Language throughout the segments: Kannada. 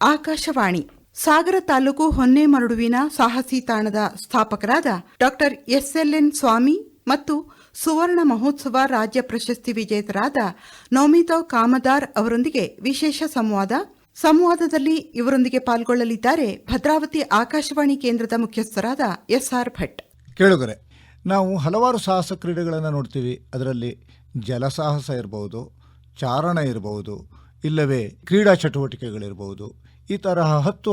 ಆಕಾಶವಾಣಿ ಸಾಗರ ತಾಲೂಕು ಹೊನ್ನೆಮರಡುವಿನ ಸಾಹಸಿ ತಾಣದ ಸ್ಥಾಪಕರಾದ ಡಾಕ್ಟರ್ SLN ಸ್ವಾಮಿ ಮತ್ತು ಸುವರ್ಣ ಮಹೋತ್ಸವ ರಾಜ್ಯ ಪ್ರಶಸ್ತಿ ವಿಜೇತರಾದ ನೌಮಿತಾ ಕಾಮದಾರ್ ಅವರೊಂದಿಗೆ ವಿಶೇಷ ಸಂವಾದದಲ್ಲಿ ಇವರೊಂದಿಗೆ ಪಾಲ್ಗೊಳ್ಳಲಿದ್ದಾರೆ ಭದ್ರಾವತಿ ಆಕಾಶವಾಣಿ ಕೇಂದ್ರದ ಮುಖ್ಯಸ್ಥರಾದ SR ಭಟ್. ಕೇಳುಗರೆ, ನಾವು ಹಲವಾರು ಸಾಹಸ ಕ್ರೀಡೆಗಳನ್ನು ನೋಡ್ತೀವಿ. ಅದರಲ್ಲಿ ಜಲಸಾಹಸ ಇರಬಹುದು, ಚಾರಣ ಇರಬಹುದು, ಇಲ್ಲವೇ ಕ್ರೀಡಾ ಚಟುವಟಿಕೆಗಳಿರಬಹುದು. ಈ ತರಹ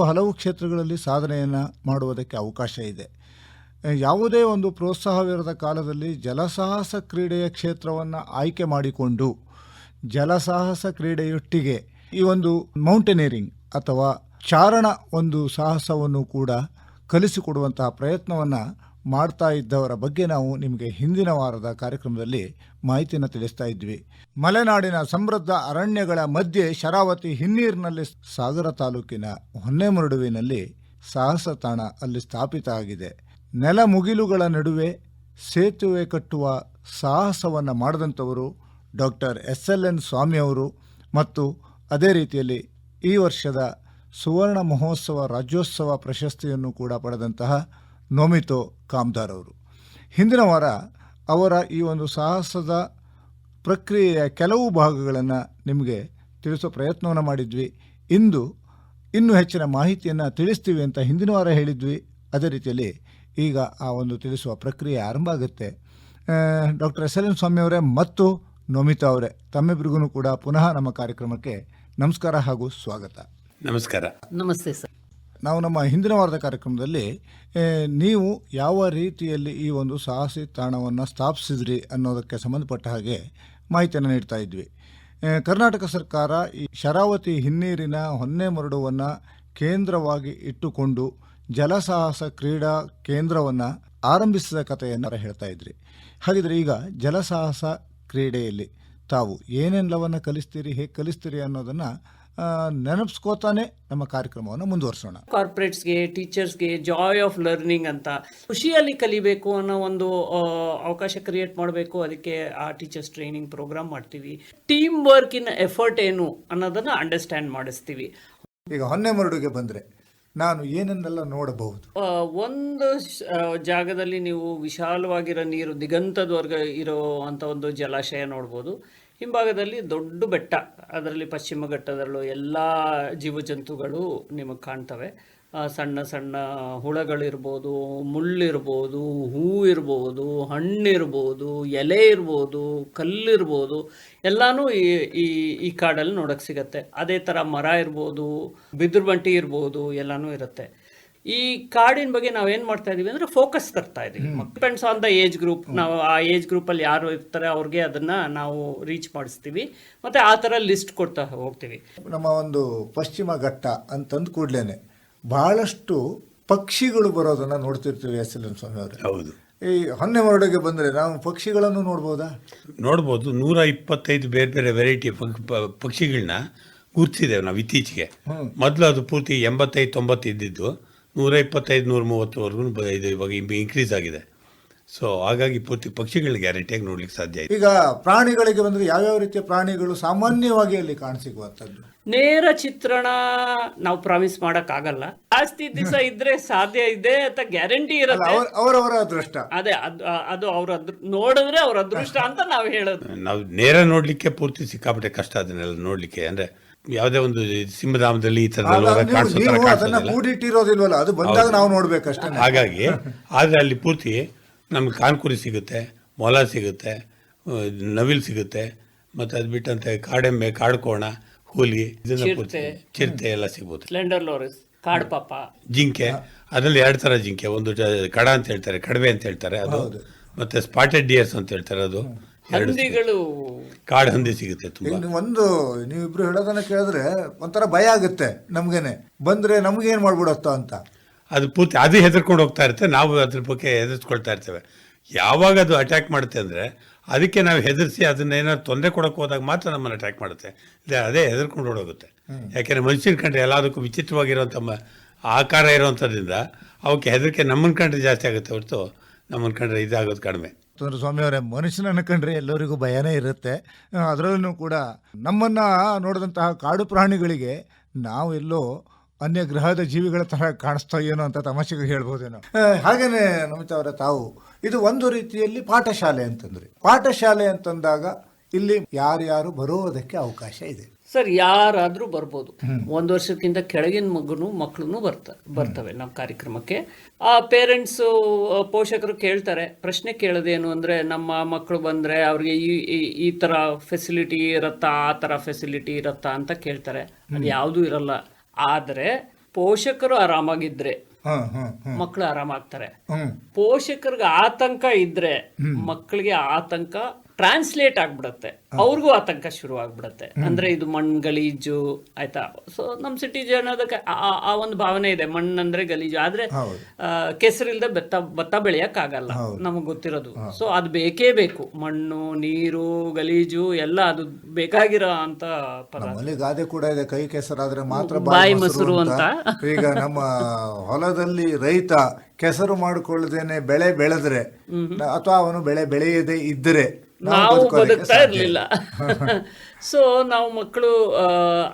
ಹಲವು ಕ್ಷೇತ್ರಗಳಲ್ಲಿ ಸಾಧನೆಯನ್ನು ಮಾಡುವುದಕ್ಕೆ ಅವಕಾಶ ಇದೆ. ಯಾವುದೇ ಒಂದು ಪ್ರೋತ್ಸಾಹವಿರದ ಕಾಲದಲ್ಲಿ ಜಲಸಾಹಸ ಕ್ರೀಡೆಯ ಕ್ಷೇತ್ರವನ್ನು ಆಯ್ಕೆ ಮಾಡಿಕೊಂಡು ಜಲಸಾಹಸ ಕ್ರೀಡೆಯೊಟ್ಟಿಗೆ ಈ ಒಂದು ಮೌಂಟೇನಿಯರಿಂಗ್ ಅಥವಾ ಚಾರಣ ಒಂದು ಸಾಹಸವನ್ನು ಕೂಡ ಕಲಿಸಿಕೊಡುವಂತಹ ಪ್ರಯತ್ನವನ್ನು ಮಾಡ್ತಾ ಇದ್ದವರ ಬಗ್ಗೆ ನಾವು ನಿಮಗೆ ಹಿಂದಿನ ವಾರದ ಕಾರ್ಯಕ್ರಮದಲ್ಲಿ ಮಾಹಿತಿಯನ್ನು ತಿಳಿಸ್ತಾ ಇದ್ವಿ. ಮಲೆನಾಡಿನ ಸಮೃದ್ಧ ಅರಣ್ಯಗಳ ಮಧ್ಯೆ ಶರಾವತಿ ಹಿನ್ನೀರಿನಲ್ಲಿ ಸಾಗರ ತಾಲೂಕಿನ ಹೊನ್ನೆಮರಡುವಿನಲ್ಲಿ ಸಾಹಸ ತಾಣ ಅಲ್ಲಿ ಸ್ಥಾಪಿತ ಆಗಿದೆ. ನೆಲ ಮುಗಿಲುಗಳ ನಡುವೆ ಸೇತುವೆ ಕಟ್ಟುವ ಸಾಹಸವನ್ನು ಮಾಡಿದಂಥವರು ಡಾಕ್ಟರ್ SLN ಸ್ವಾಮಿಯವರು ಮತ್ತು ಅದೇ ರೀತಿಯಲ್ಲಿ ಈ ವರ್ಷದ ಸುವರ್ಣ ಮಹೋತ್ಸವ ರಾಜ್ಯೋತ್ಸವ ಪ್ರಶಸ್ತಿಯನ್ನು ಕೂಡ ಪಡೆದಂತಹ ನೌಮಿತಾ ಕಾಮದಾರ್ ಅವರು. ಹಿಂದಿನ ವಾರ ಅವರ ಈ ಒಂದು ಸಾಹಸದ ಪ್ರಕ್ರಿಯೆಯ ಕೆಲವು ಭಾಗಗಳನ್ನು ನಿಮಗೆ ತಿಳಿಸೋ ಪ್ರಯತ್ನವನ್ನು ಮಾಡಿದ್ವಿ. ಇಂದು ಇನ್ನೂ ಹೆಚ್ಚಿನ ಮಾಹಿತಿಯನ್ನು ತಿಳಿಸ್ತೀವಿ ಅಂತ ಹಿಂದಿನ ವಾರ ಹೇಳಿದ್ವಿ. ಅದೇ ರೀತಿಯಲ್ಲಿ ಈಗ ಆ ಒಂದು ತಿಳಿಸುವ ಪ್ರಕ್ರಿಯೆ ಆರಂಭ ಆಗುತ್ತೆ. ಡಾಕ್ಟರ್ SLN ಸ್ವಾಮಿಯವರೇ ಮತ್ತು ನೌಮಿತಾ ಅವರೇ, ತಮ್ಮಿಬ್ಬರಿಗೂ ಕೂಡ ಪುನಃ ನಮ್ಮ ಕಾರ್ಯಕ್ರಮಕ್ಕೆ ನಮಸ್ಕಾರ ಹಾಗೂ ಸ್ವಾಗತ. ನಮಸ್ಕಾರ. ನಮಸ್ತೆ ಸರ್. ನಾವು ನಮ್ಮ ಹಿಂದಿನ ವಾರದ ಕಾರ್ಯಕ್ರಮದಲ್ಲಿ ನೀವು ಯಾವ ರೀತಿಯಲ್ಲಿ ಈ ಒಂದು ಸಾಹಸಿ ತಾಣವನ್ನು ಸ್ಥಾಪಿಸಿದ್ರಿ ಅನ್ನೋದಕ್ಕೆ ಸಂಬಂಧಪಟ್ಟ ಹಾಗೆ ಮಾಹಿತಿಯನ್ನು ನೀಡ್ತಾ ಇದ್ವಿ. ಕರ್ನಾಟಕ ಸರ್ಕಾರ ಈ ಶರಾವತಿ ಹಿನ್ನೀರಿನ ಹೊನ್ನೆಮರಡುವನ್ನು ಕೇಂದ್ರವಾಗಿ ಇಟ್ಟುಕೊಂಡು ಜಲಸಾಹಸ ಕ್ರೀಡಾ ಕೇಂದ್ರವನ್ನು ಆರಂಭಿಸಿದ ಕಥೆಯನ್ನು ಹೇಳ್ತಾ ಇದ್ರಿ. ಹಾಗಿದ್ರೆ ಈಗ ಜಲಸಾಹಸ ಕ್ರೀಡೆಯಲ್ಲಿ ತಾವು ಏನೆಲ್ಲವನ್ನು ಕಲಿಸ್ತೀರಿ, ಹೇಗೆ ಕಲಿಸ್ತೀರಿ ಅನ್ನೋದನ್ನು ನೆನಪಿಸ್ಕೋತಾನೆ ನಮ್ಮ ಕಾರ್ಯಕ್ರಮವನ್ನು ಮುಂದುವರಿಸೋಣ. ಕಾರ್ಪೊರೇಟ್ಸ್ಗೆ, ಟೀಚರ್ಸ್ಗೆ ಜಾಯ್ ಆಫ್ ಲರ್ನಿಂಗ್ ಅಂತ ಖುಷಿಯಲ್ಲಿ ಕಲಿಬೇಕು ಅನ್ನೋ ಒಂದು ಅವಕಾಶ ಕ್ರಿಯೇಟ್ ಮಾಡಬೇಕು. ಅದಕ್ಕೆ ಆ ಟೀಚರ್ಸ್ ಟ್ರೈನಿಂಗ್ ಪ್ರೋಗ್ರಾಮ್ ಮಾಡ್ತೀವಿ. ಟೀಮ್ ವರ್ಕ್ ಇನ್ ಎಫರ್ಟ್ ಏನು ಅನ್ನೋದನ್ನು ಅಂಡರ್ಸ್ಟ್ಯಾಂಡ್ ಮಾಡಿಸ್ತೀವಿ. ಈಗ ಹೊನ್ನೆಮರಡುಗೆ ಬಂದರೆ ನಾನು ಏನನ್ನೆಲ್ಲ ನೋಡಬಹುದು? ಒಂದು ಜಾಗದಲ್ಲಿ ನೀವು ವಿಶಾಲವಾಗಿರೋ ನೀರು ದಿಗಂತದವರೆಗೆ ಇರೋ ಅಂಥ ಒಂದು ಜಲಾಶಯ ನೋಡ್ಬೋದು. ಹಿಂಭಾಗದಲ್ಲಿ ದೊಡ್ಡ ಬೆಟ್ಟ, ಅದರಲ್ಲಿ ಪಶ್ಚಿಮ ಘಟ್ಟದಲ್ಲೂ ಎಲ್ಲ ಜೀವಜಂತುಗಳು ನಿಮಗೆ ಕಾಣ್ತವೆ. ಸಣ್ಣ ಸಣ್ಣ ಹುಳಗಳಿರ್ಬೋದು, ಮುಳ್ಳಿರ್ಬೋದು, ಹೂ ಇರ್ಬೋದು, ಹಣ್ಣಿರ್ಬೋದು, ಎಲೆ ಇರ್ಬೋದು, ಕಲ್ಲಿರ್ಬೋದು, ಎಲ್ಲನೂ ಈ ಕಾಡಲ್ಲಿ ನೋಡೋಕ್ಕೆ ಸಿಗತ್ತೆ. ಅದೇ ಥರ ಮರ ಇರ್ಬೋದು, ಬಿದಿರು ಬಂಟಿ ಇರ್ಬೋದು, ಎಲ್ಲನೂ ಇರುತ್ತೆ. ಈ ಕಾಡಿನ ಬಗ್ಗೆ ನಾವೇನು ಮಾಡ್ತಾ ಇದೀವಿ ಅಂದರೆ ಫೋಕಸ್ ತರ್ತಾ ಇದೀವಿ. Depends on the age group. ನಾವು ಆ ಏಜ್ ಗ್ರೂಪಲ್ಲಿ ಯಾರು ಇರ್ತಾರೆ ಅವ್ರಿಗೆ ಅದನ್ನು ನಾವು ರೀಚ್ ಮಾಡಿಸ್ತೀವಿ ಮತ್ತು ಆ ಥರ ಲಿಸ್ಟ್ ಕೊಡ್ತಾ ಹೋಗ್ತೀವಿ. ನಮ್ಮ ಒಂದು ಪಶ್ಚಿಮ ಘಟ್ಟ ಅಂತಂದು ಕೂಡಲೇ ಬಹಳಷ್ಟು ಪಕ್ಷಿಗಳು ಬರೋದನ್ನು ನೋಡ್ತಿರ್ತೀವಿ. SLN ಸ್ವಾಮಿ ಅವರು, ಹೌದು. ಈ ಹೊನ್ನೆಮರಡುಗೆ ಬಂದರೆ ನಾವು ಪಕ್ಷಿಗಳನ್ನು ನೋಡ್ಬೋದಾ? ನೋಡ್ಬೋದು. 125 ಬೇರೆ ಬೇರೆ ವೆರೈಟಿ ಪಕ್ಷಿಗಳನ್ನ ಗುರ್ತಿದ್ದೇವೆ ನಾವು ಇತ್ತೀಚೆಗೆ. ಮೊದಲು ಅದು ಪೂರ್ತಿ 85-90 ಇದ್ದಿದ್ದು 125-130ವರೆಗೂ ಇದು ಇವಾಗ ಇನ್ಕ್ರೀಸ್ ಆಗಿದೆ. ಸೊ ಹಾಗಾಗಿ ಪೂರ್ತಿ ಪಕ್ಷಿಗಳು ಗ್ಯಾರಂಟಿಯಾಗಿ ನೋಡ್ಲಿಕ್ಕೆ ಸಾಧ್ಯ ಇದೆ. ಈಗ ಪ್ರಾಣಿಗಳಿಗೆ ಬಂದರೆ ಯಾವ್ಯಾವ ರೀತಿಯ ಪ್ರಾಣಿಗಳು ಸಾಮಾನ್ಯವಾಗಿ ಅಲ್ಲಿ ಕಾಣಸಿಗುವಂಥದ್ದು? ನೇರ ಚಿತ್ರಣ ನಾವು ಪ್ರಾಮಿಸ್ ಮಾಡೋಕ್ಕಾಗಲ್ಲ. ಜಾಸ್ತಿ ದಿವಸ ಇದ್ರೆ ಸಾಧ್ಯ ಇದೆ ಅಂತ ಗ್ಯಾರಂಟಿ ಇರುತ್ತೆ. ಅವರವರ ಅದೃಷ್ಟ. ಅದೇ ಅದು ಅವ್ರ ನೋಡಿದ್ರೆ ಅವ್ರ ಅದೃಷ್ಟ ಅಂತ ನಾವು ಹೇಳೋದು. ನಾವು ನೇರ ನೋಡ್ಲಿಕ್ಕೆ ಪೂರ್ತಿ ಸಿಕ್ಕಾಪಟ್ಟೆ ಕಷ್ಟ ಅದನ್ನೆಲ್ಲ ನೋಡ್ಲಿಕ್ಕೆ. ಅಂದ್ರೆ ಯಾವುದೇ ಒಂದು ಸಿಂಹಧಾಮದಲ್ಲಿ ಈ ತರದೆಲ್ಲ ಕೂಡಿಟ್ಟಿರೋದಿಲ್ವಲ್ಲ, ಅದು ಬಂದಾಗ ನಾವು ನೋಡ್ಬೇಕಷ್ಟೇ. ಹಾಗಾಗಿ ಆದ್ರೆ ಅಲ್ಲಿ ಪೂರ್ತಿ ನಮ್ಗೆ ಕಾನ್ಕುರಿ ಸಿಗುತ್ತೆ, ಮೊಲ ಸಿಗುತ್ತೆ, ನವಿಲ್ ಸಿಗುತ್ತೆ, ಮತ್ತೆ ಅದು ಬಿಟ್ಟಂತೆ ಕಾಡೆಮ್ಮೆ, ಕಾಡ್ಕೋಣ, ಹುಲಿ, ಚಿರತೆ ಎಲ್ಲ ಸಿಗ್ಬೋದು. ಸ್ಲೆಂಡರ್ ಲೋರಿಸ್, ಕಾಡ್ಪಾಪ, ಜಿಂಕೆ. ಅದರಲ್ಲಿ 2 ಥರ ಜಿಂಕೆ, ಒಂದು ಕಡ ಅಂತ ಹೇಳ್ತಾರೆ, ಕಡವೆ ಅಂತ ಹೇಳ್ತಾರೆ ಅದು, ಮತ್ತೆ ಸ್ಪಾಟೆಡ್ ಡಿಯರ್ಸ್ ಅಂತ ಹೇಳ್ತಾರೆ ಅದು. ಹಂದಿಗಳು, ಕಾಡು ಹಂದಿ ಸಿಗುತ್ತೆ ತುಂಬಾ. ಒಂದು ನೀವಿಬ್ರು ಹೇಳೋದನ್ನ ಕೇಳಿದ್ರೆ ಒಂಥರ ಭಯ ಆಗುತ್ತೆ ನಮ್ಗೇನೆ, ಬಂದ್ರೆ ನಮ್ಗೇನ್ ಮಾಡ್ಬಿಡತ್ತ ಅಂತ. ಅದು ಪೂರ್ತಿ ಅದು ಹೆದರ್ಕೊಂಡು ಹೋಗ್ತಾ ಇರುತ್ತೆ, ನಾವು ಅದ್ರ ಬಗ್ಗೆ ಹೆದರ್ಸ್ಕೊಳ್ತಾ ಇರ್ತೇವೆ. ಯಾವಾಗ ಅದು ಅಟ್ಯಾಕ್ ಮಾಡುತ್ತೆ ಅಂದರೆ ಅದಕ್ಕೆ ನಾವು ಹೆದರಿಸಿ ಅದನ್ನೇನಾದ್ರು ತೊಂದರೆ ಕೊಡೋಕೆ ಹೋದಾಗ ಮಾತ್ರ ನಮ್ಮನ್ನು ಅಟ್ಯಾಕ್ ಮಾಡುತ್ತೆ. ಅದೇ ಹೆದರ್ಕೊಂಡು ಓಡೋಗುತ್ತೆ. ಯಾಕೆಂದರೆ ಮನುಷ್ಯನ ಕಂಡ್ರೆ ಎಲ್ಲದಕ್ಕೂ ವಿಚಿತ್ರವಾಗಿರುವಂಥ ಆಕಾರ ಇರೋವಂಥದ್ರಿಂದ ಅವಕ್ಕೆ ಹೆದರಿಕೆ ನಮ್ಮನ್ನ ಕಂಡ್ರೆ ಜಾಸ್ತಿ ಆಗುತ್ತೆ ಹೊರತು ನಮ್ಮನ್ನ ಕಂಡ್ರೆ ಇದಾಗೋದು ಕಡಿಮೆ. ಸ್ವಾಮಿಯವರೇ, ಮನುಷ್ಯನನ್ನು ಕಂಡ್ರೆ ಎಲ್ಲರಿಗೂ ಭಯನೇ ಇರುತ್ತೆ. ಅದರಲ್ಲೂ ಕೂಡ ನಮ್ಮನ್ನು ನೋಡಿದಂತಹ ಕಾಡು ಪ್ರಾಣಿಗಳಿಗೆ ನಾವೆಲ್ಲೋ ಅನ್ಯ ಗ್ರಹದ ಜೀವಿಗಳ ಥರ ಕಾಣಿಸ್ತಾ ಏನೋ ಅಂತ ತಮಾಷೆಗೆ ಹೇಳ್ಬೋದೇನೋ. ಹಾಗೇನೆ ನಮಿತಾ ಅವರ ತಾವು ಇದು ಒಂದು ರೀತಿಯಲ್ಲಿ ಪಾಠಶಾಲೆ ಅಂತಂದ್ರೆ, ಪಾಠಶಾಲೆ ಅಂತಂದಾಗ ಇಲ್ಲಿ ಯಾರ್ಯಾರು ಬರೋದಕ್ಕೆ ಅವಕಾಶ ಇದೆ? ಸರ್, ಯಾರಾದ್ರೂ ಬರ್ಬೋದು. 1 ವರ್ಷಕ್ಕಿಂತ ಕೆಳಗಿನ ಮಕ್ಕಳು ಬರ್ತವೆ ನಮ್ಮ ಕಾರ್ಯಕ್ರಮಕ್ಕೆ. ಆ ಪೇರೆಂಟ್ಸು, ಪೋಷಕರು ಕೇಳ್ತಾರೆ. ಪ್ರಶ್ನೆ ಕೇಳೋದೇನು ಅಂದ್ರೆ, ನಮ್ಮ ಮಕ್ಕಳು ಬಂದ್ರೆ ಅವ್ರಿಗೆ ಈ ತರ ಫೆಸಿಲಿಟಿ ಇರತ್ತಾ, ಆ ತರ ಫೆಸಿಲಿಟಿ ಇರತ್ತಾ ಅಂತ ಕೇಳ್ತಾರೆ. ಅದು ಯಾವುದು ಇರಲ್ಲ. ಆದ್ರೆ ಪೋಷಕರು ಆರಾಮಾಗಿದ್ರೆ ಮಕ್ಕಳು ಆರಾಮಾಗ್ತಾರೆ. ಪೋಷಕರಿಗೆ ಆತಂಕ ಇದ್ರೆ ಮಕ್ಕಳಿಗೆ ಆತಂಕ ಟ್ರಾನ್ಸ್ಲೇಟ್ ಆಗ್ಬಿಡತ್ತೆ, ಅವ್ರಿಗೂ ಆತಂಕ ಶುರು ಆಗ್ಬಿಡತ್ತೆ. ಅಂದ್ರೆ ಇದು ಮಣ್ಣು ಗಲೀಜು ಆಯ್ತಾ. ಸೊ ನಮ್ಮ ಸಿಟಿ ಜನದಕ್ಕೆ ಆ ಒಂದು ಭಾವನೆ ಇದೆ, ಮಣ್ಣಂದ್ರೆ ಗಲೀಜು. ಆದ್ರೆ ಕೆಸರಿಲ್ದೆ ಭತ್ತ ಬೆಳೆಯಕ್ ಆಗಲ್ಲ, ನಮಗ್ ಗೊತ್ತಿರೋದು. ಸೊ ಅದು ಬೇಕೇ ಬೇಕು, ಮಣ್ಣು, ನೀರು, ಗಲೀಜು ಎಲ್ಲ ಅದು ಬೇಕಾಗಿರೋ ಅಂತ ನಮ್ಮಲ್ಲಿ ಗಾದೆ ಕೂಡ ಇದೆ, ಕೈ ಕೆಸರಾದ್ರೆ ಮಾತ್ರ ಬಾಯಿ ಮೊಸರು ಅಂತ. ಈಗ ನಮ್ಮ ಹೊಲದಲ್ಲಿ ರೈತ ಕೆಸರು ಮಾಡಿಕೊಳ್ಳದೇನೆ ಬೆಳೆ ಬೆಳೆದ್ರೆ ಅಥವಾ ಅವನು ಬೆಳೆ ಬೆಳೆಯದೇ ಇದ್ದರೆ ನಾವು ಬದುಕ್ತಾ ಇರ್ಲಿಲ್ಲ. ಸೊ ನಾವು ಮಕ್ಕಳು,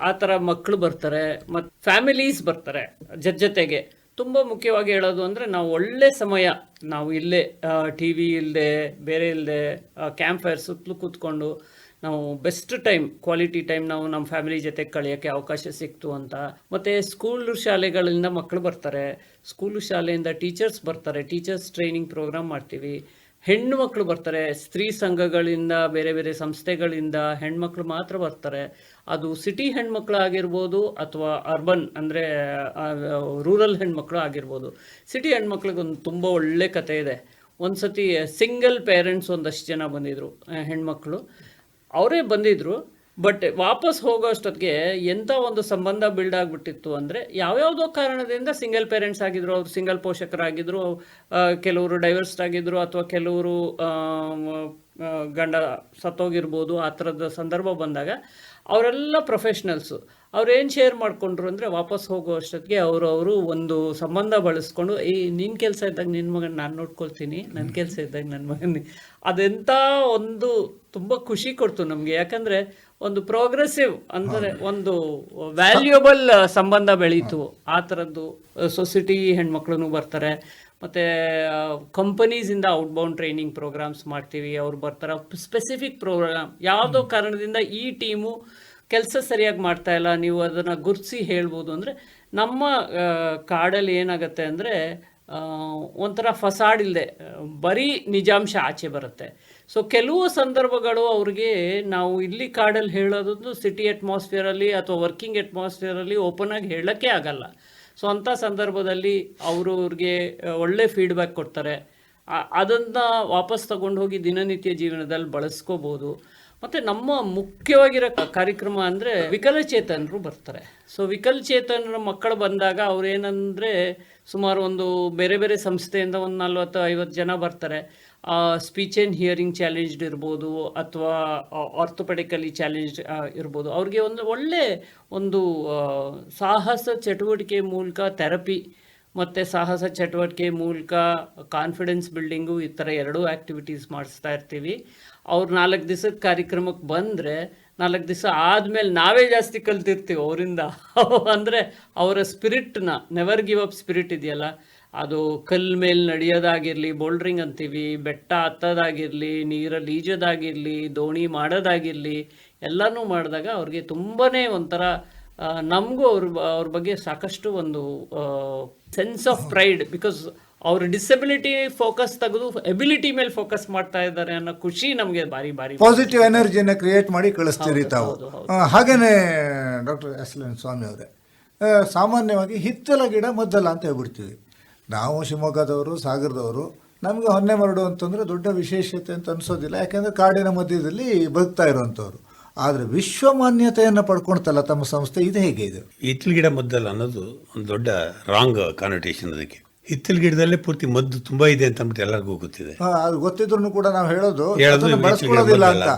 ಆ ಥರ ಮಕ್ಕಳು ಬರ್ತಾರೆ, ಮತ್ತು ಫ್ಯಾಮಿಲೀಸ್ ಬರ್ತಾರೆ ಜೊತೆಗೆ. ತುಂಬ ಮುಖ್ಯವಾಗಿ ಹೇಳೋದು ಅಂದರೆ, ನಾವು ಒಳ್ಳೆ ಸಮಯ, ನಾವು ಇಲ್ಲೇ TV ಇಲ್ಲದೆ ಬೇರೆ ಇಲ್ಲದೆ ಕ್ಯಾಂಪ್ ಫೈರ್ ಸುತ್ತಲೂ ಕೂತ್ಕೊಂಡು ನಾವು ಬೆಸ್ಟ್ ಟೈಮ್, ಕ್ವಾಲಿಟಿ ಟೈಮ್ ನಾವು ನಮ್ಮ ಫ್ಯಾಮಿಲಿ ಜೊತೆ ಕಳೆಯೋಕ್ಕೆ ಅವಕಾಶ ಸಿಕ್ತು ಅಂತ. ಮತ್ತು ಸ್ಕೂಲು ಶಾಲೆಗಳಿಂದ ಮಕ್ಕಳು ಬರ್ತಾರೆ, ಸ್ಕೂಲು ಶಾಲೆಯಿಂದ ಟೀಚರ್ಸ್ ಬರ್ತಾರೆ, ಟೀಚರ್ಸ್ ಟ್ರೈನಿಂಗ್ ಪ್ರೋಗ್ರಾಮ್ ಮಾಡ್ತೀವಿ. ಹೆಣ್ಣು ಮಕ್ಕಳು ಬರ್ತಾರೆ, ಸ್ತ್ರೀ ಸಂಘಗಳಿಂದ, ಬೇರೆ ಬೇರೆ ಸಂಸ್ಥೆಗಳಿಂದ ಹೆಣ್ಮಕ್ಳು ಮಾತ್ರ ಬರ್ತಾರೆ. ಅದು ಸಿಟಿ ಹೆಣ್ಮಕ್ಳು ಆಗಿರ್ಬೋದು ಅಥವಾ ಅರ್ಬನ್ ಅಂದರೆ ರೂರಲ್ ಹೆಣ್ಮಕ್ಳು ಆಗಿರ್ಬೋದು. ಸಿಟಿ ಹೆಣ್ಮಕ್ಳಿಗೊಂದು ತುಂಬ ಒಳ್ಳೆ ಕತೆ ಇದೆ. ಒಂದು ಸತಿ ಸಿಂಗಲ್ ಪೇರೆಂಟ್ಸ್ ಒಂದಷ್ಟು ಜನ ಬಂದಿದ್ರು, ಹೆಣ್ಮಕ್ಳು ಅವರೇ ಬಂದಿದ್ರು. ಬಟ್ ವಾಪಸ್ ಹೋಗೋ ಅಷ್ಟೊತ್ತಿಗೆ ಎಂಥ ಒಂದು ಸಂಬಂಧ ಬಿಲ್ಡ್ ಆಗಿಬಿಟ್ಟಿತ್ತು ಅಂದರೆ, ಯಾವ್ಯಾವುದೋ ಕಾರಣದಿಂದ ಸಿಂಗಲ್ ಪೇರೆಂಟ್ಸ್ ಆಗಿದ್ರು, ಅವ್ರು ಸಿಂಗಲ್ ಪೋಷಕರಾಗಿದ್ದರು, ಕೆಲವರು ಡೈವರ್ಸ್ಡ್ ಆಗಿದ್ರು, ಅಥವಾ ಕೆಲವರು ಗಂಡ ಸತ್ತೋಗಿರ್ಬೋದು. ಆ ಥರದ ಸಂದರ್ಭ ಬಂದಾಗ ಅವರೆಲ್ಲ ಪ್ರೊಫೆಷ್ನಲ್ಸು. ಅವ್ರೇನು ಶೇರ್ ಮಾಡಿಕೊಂಡ್ರು ಅಂದರೆ, ವಾಪಸ್ ಹೋಗೋ ಅಷ್ಟೊತ್ತಿಗೆ ಅವರು ಒಂದು ಸಂಬಂಧ ಬಳಸ್ಕೊಂಡು, ನಿನ್ನ ಕೆಲಸ ಇದ್ದಾಗ ನಿನ್ನ ಮಗನ ನಾನು ನೋಡ್ಕೊಳ್ತೀನಿ, ನನ್ನ ಕೆಲಸ ಇದ್ದಾಗ ನನ್ನ ಮಗನ. ಅದೆಂಥ ಒಂದು ತುಂಬ ಖುಷಿ ಕೊಡ್ತು ನಮಗೆ. ಯಾಕಂದರೆ ಒಂದು ಪ್ರೋಗ್ರೆಸಿವ್ ಅಂದರೆ ಒಂದು ವ್ಯಾಲ್ಯೂಯಬಲ್ ಸಂಬಂಧ ಬೆಳೀತು. ಆ ಥರದ್ದು ಸೊಸೈಟಿ ಹೆಣ್ಮಕ್ಳು ಬರ್ತಾರೆ. ಮತ್ತು ಕಂಪನೀಸಿಂದ ಔಟ್ಬೌಂಡ್ ಟ್ರೈನಿಂಗ್ ಪ್ರೋಗ್ರಾಮ್ಸ್ ಮಾಡ್ತೀವಿ, ಅವ್ರು ಬರ್ತಾರೆ. ಸ್ಪೆಸಿಫಿಕ್ ಪ್ರೋಗ್ರಾಮ್, ಯಾವುದೋ ಕಾರಣದಿಂದ ಈ ಟೀಮು ಕೆಲಸ ಸರಿಯಾಗಿ ಮಾಡ್ತಾ ಇಲ್ಲ, ನೀವು ಅದನ್ನು ಗುರುತಿಸಿ ಹೇಳ್ಬೋದು. ಅಂದರೆ ನಮ್ಮ ಕಾಡಲ್ಲಿ ಏನಾಗುತ್ತೆ ಅಂದರೆ, ಒಂಥರ ಫಸಾಡ್ ಇಲ್ಲದೆ ಬರೀ ನಿಜಾಂಶ ಆಚೆ ಬರುತ್ತೆ. ಸೊ ಕೆಲವು ಸಂದರ್ಭಗಳು ಅವ್ರಿಗೆ ನಾವು ಇಲ್ಲಿ ಕಾಡಲ್ಲಿ ಹೇಳೋದೊಂದು ಸಿಟಿ ಅಟ್ಮಾಸ್ಫಿಯರಲ್ಲಿ ಅಥವಾ ವರ್ಕಿಂಗ್ ಅಟ್ಮಾಸ್ಫಿಯರಲ್ಲಿ ಓಪನ್ ಆಗಿ ಹೇಳೋಕ್ಕೆ ಆಗಲ್ಲ. ಸೊ ಅಂಥ ಸಂದರ್ಭದಲ್ಲಿ ಅವ್ರಿಗೆ ಒಳ್ಳೆ ಫೀಡ್ಬ್ಯಾಕ್ ಕೊಡ್ತಾರೆ. ಅದನ್ನು ವಾಪಸ್ ತಗೊಂಡು ಹೋಗಿ ದಿನನಿತ್ಯ ಜೀವನದಲ್ಲಿ ಬಳಸ್ಕೋಬೋದು. ಮತ್ತು ನಮ್ಮ ಮುಖ್ಯವಾಗಿರೋ ಕಾರ್ಯಕ್ರಮ ಅಂದರೆ ವಿಕಲಚೇತನರು ಬರ್ತಾರೆ. ಸೊ ವಿಕಲಚೇತನರ ಮಕ್ಕಳು ಬಂದಾಗ ಅವ್ರೇನಂದರೆ, ಸುಮಾರು ಒಂದು ಬೇರೆ ಬೇರೆ ಸಂಸ್ಥೆಯಿಂದ ಒಂದು 40-50 ಜನ ಬರ್ತಾರೆ. ಸ್ಪೀಚ್ ಆ್ಯಂಡ್ ಹಿಯರಿಂಗ್ ಚಾಲೆಂಜ್ಡ್ ಇರ್ಬೋದು, ಅಥವಾ ಆರ್ಥೋಪೆಡಿಕಲಿ ಚಾಲೆಂಜ್ಡ್ ಇರ್ಬೋದು. ಅವ್ರಿಗೆ ಒಂದು ಒಳ್ಳೆ ಒಂದು ಸಾಹಸ ಚಟುವಟಿಕೆ ಮೂಲಕ ಥೆರಪಿ ಮತ್ತು ಸಾಹಸ ಚಟುವಟಿಕೆ ಮೂಲಕ ಕಾನ್ಫಿಡೆನ್ಸ್ ಬಿಲ್ಡಿಂಗು, ಈ ಥರ 2 ಆ್ಯಕ್ಟಿವಿಟೀಸ್ ಮಾಡಿಸ್ತಾ ಇರ್ತೀವಿ. ಅವ್ರು 4 ದಿವಸದ ಕಾರ್ಯಕ್ರಮಕ್ಕೆ ಬಂದರೆ 4 ದಿವಸ ಆದಮೇಲೆ ನಾವೇ ಜಾಸ್ತಿ ಕಲ್ತಿರ್ತೀವಿ ಅವರಿಂದ. ಅಂದರೆ ಅವರ ಸ್ಪಿರಿಟ್ನ, ನೆವರ್ ಗಿವ್ ಅಪ್ ಸ್ಪಿರಿಟ್ ಇದೆಯಲ್ಲ, ಅದು ಕಲ್ಲು ಮೇಲೆ ನಡೆಯೋದಾಗಿರಲಿ, ಬೋಲ್ಡ್ರಿಂಗ್ ಅಂತೀವಿ, ಬೆಟ್ಟ ಹತ್ತೋದಾಗಿರಲಿ, ನೀರಲ್ಲಿ ಈಜೋದಾಗಿರಲಿ, ದೋಣಿ ಮಾಡೋದಾಗಿರಲಿ, ಎಲ್ಲನೂ ಮಾಡಿದಾಗ ಅವ್ರಿಗೆ ತುಂಬಾ ಒಂಥರ, ನಮಗೂ ಅವ್ರ ಬಗ್ಗೆ ಸಾಕಷ್ಟು ಒಂದು ಸೆನ್ಸ್ ಆಫ್ ಪ್ರೈಡ್. ಬಿಕಾಸ್ ಅವ್ರ ಡಿಸಬಿಲಿಟಿ ಫೋಕಸ್ ತೆಗೆದು ಎಬಿಲಿಟಿ ಮೇಲೆ ಫೋಕಸ್ ಮಾಡ್ತಾ ಇದ್ದಾರೆ ಅನ್ನೋ ಖುಷಿ ನಮಗೆ ಭಾರಿ ಭಾರಿ ಪಾಸಿಟಿವ್ ಎನರ್ಜಿನ ಕ್ರಿಯೇಟ್ ಮಾಡಿ ಕಳಿಸ್ತೀರಿ ತಾವು. ಹಾಗೇನೆ ಡಾಕ್ಟರ್ ಎಸ್.ಎಲ್.ಎನ್. ಸ್ವಾಮಿ ಅವರೇ, ಸಾಮಾನ್ಯವಾಗಿ ಹಿತ್ತಲ ಗಿಡ ಮದ್ದಲ್ಲ ಅಂತ ಹೇಳ್ಬಿಡ್ತೀವಿ ನಾವು. ಶಿವಮೊಗ್ಗದವರು, ಸಾಗರದವರು, ನಮಗೆ ಹೊನ್ನೆಮರಡು ಅಂತಂದರೆ ದೊಡ್ಡ ವಿಶೇಷತೆ ಅಂತ ಅನಿಸೋದಿಲ್ಲ, ಯಾಕೆಂದರೆ ಕಾಡಿನ ಮಧ್ಯದಲ್ಲಿ ಬದುಕ್ತಾ ಇರುವಂಥವ್ರು. ಆದರೆ ವಿಶ್ವಮಾನ್ಯತೆಯನ್ನು ಪಡ್ಕೊಳ್ತಲ್ಲ ತಮ್ಮ ಸಂಸ್ಥೆ, ಇದು ಹೇಗೆ ಇದು? ಹಿತ್ತಲ ಗಿಡ ಮದ್ದಲ್ಲ ಅನ್ನೋದು ಒಂದು ದೊಡ್ಡ ರಾಂಗ್ ಕಾನೋಟೇಷನ್. ಅದಕ್ಕೆ ಹಿತ್ತಲ ಗಿಡದಲ್ಲೇ ಪೂರ್ತಿ ಮದ್ದು ತುಂಬಾ ಇದೆ ಅಂತ ಅಂದ್ಬಿಟ್ಟು ಎಲ್ಲರಿಗೂ ಗೊತ್ತಿದೆ. ಅದು ಗೊತ್ತಿದ್ರು ಕೂಡ ನಾವು ಹೇಳೋದು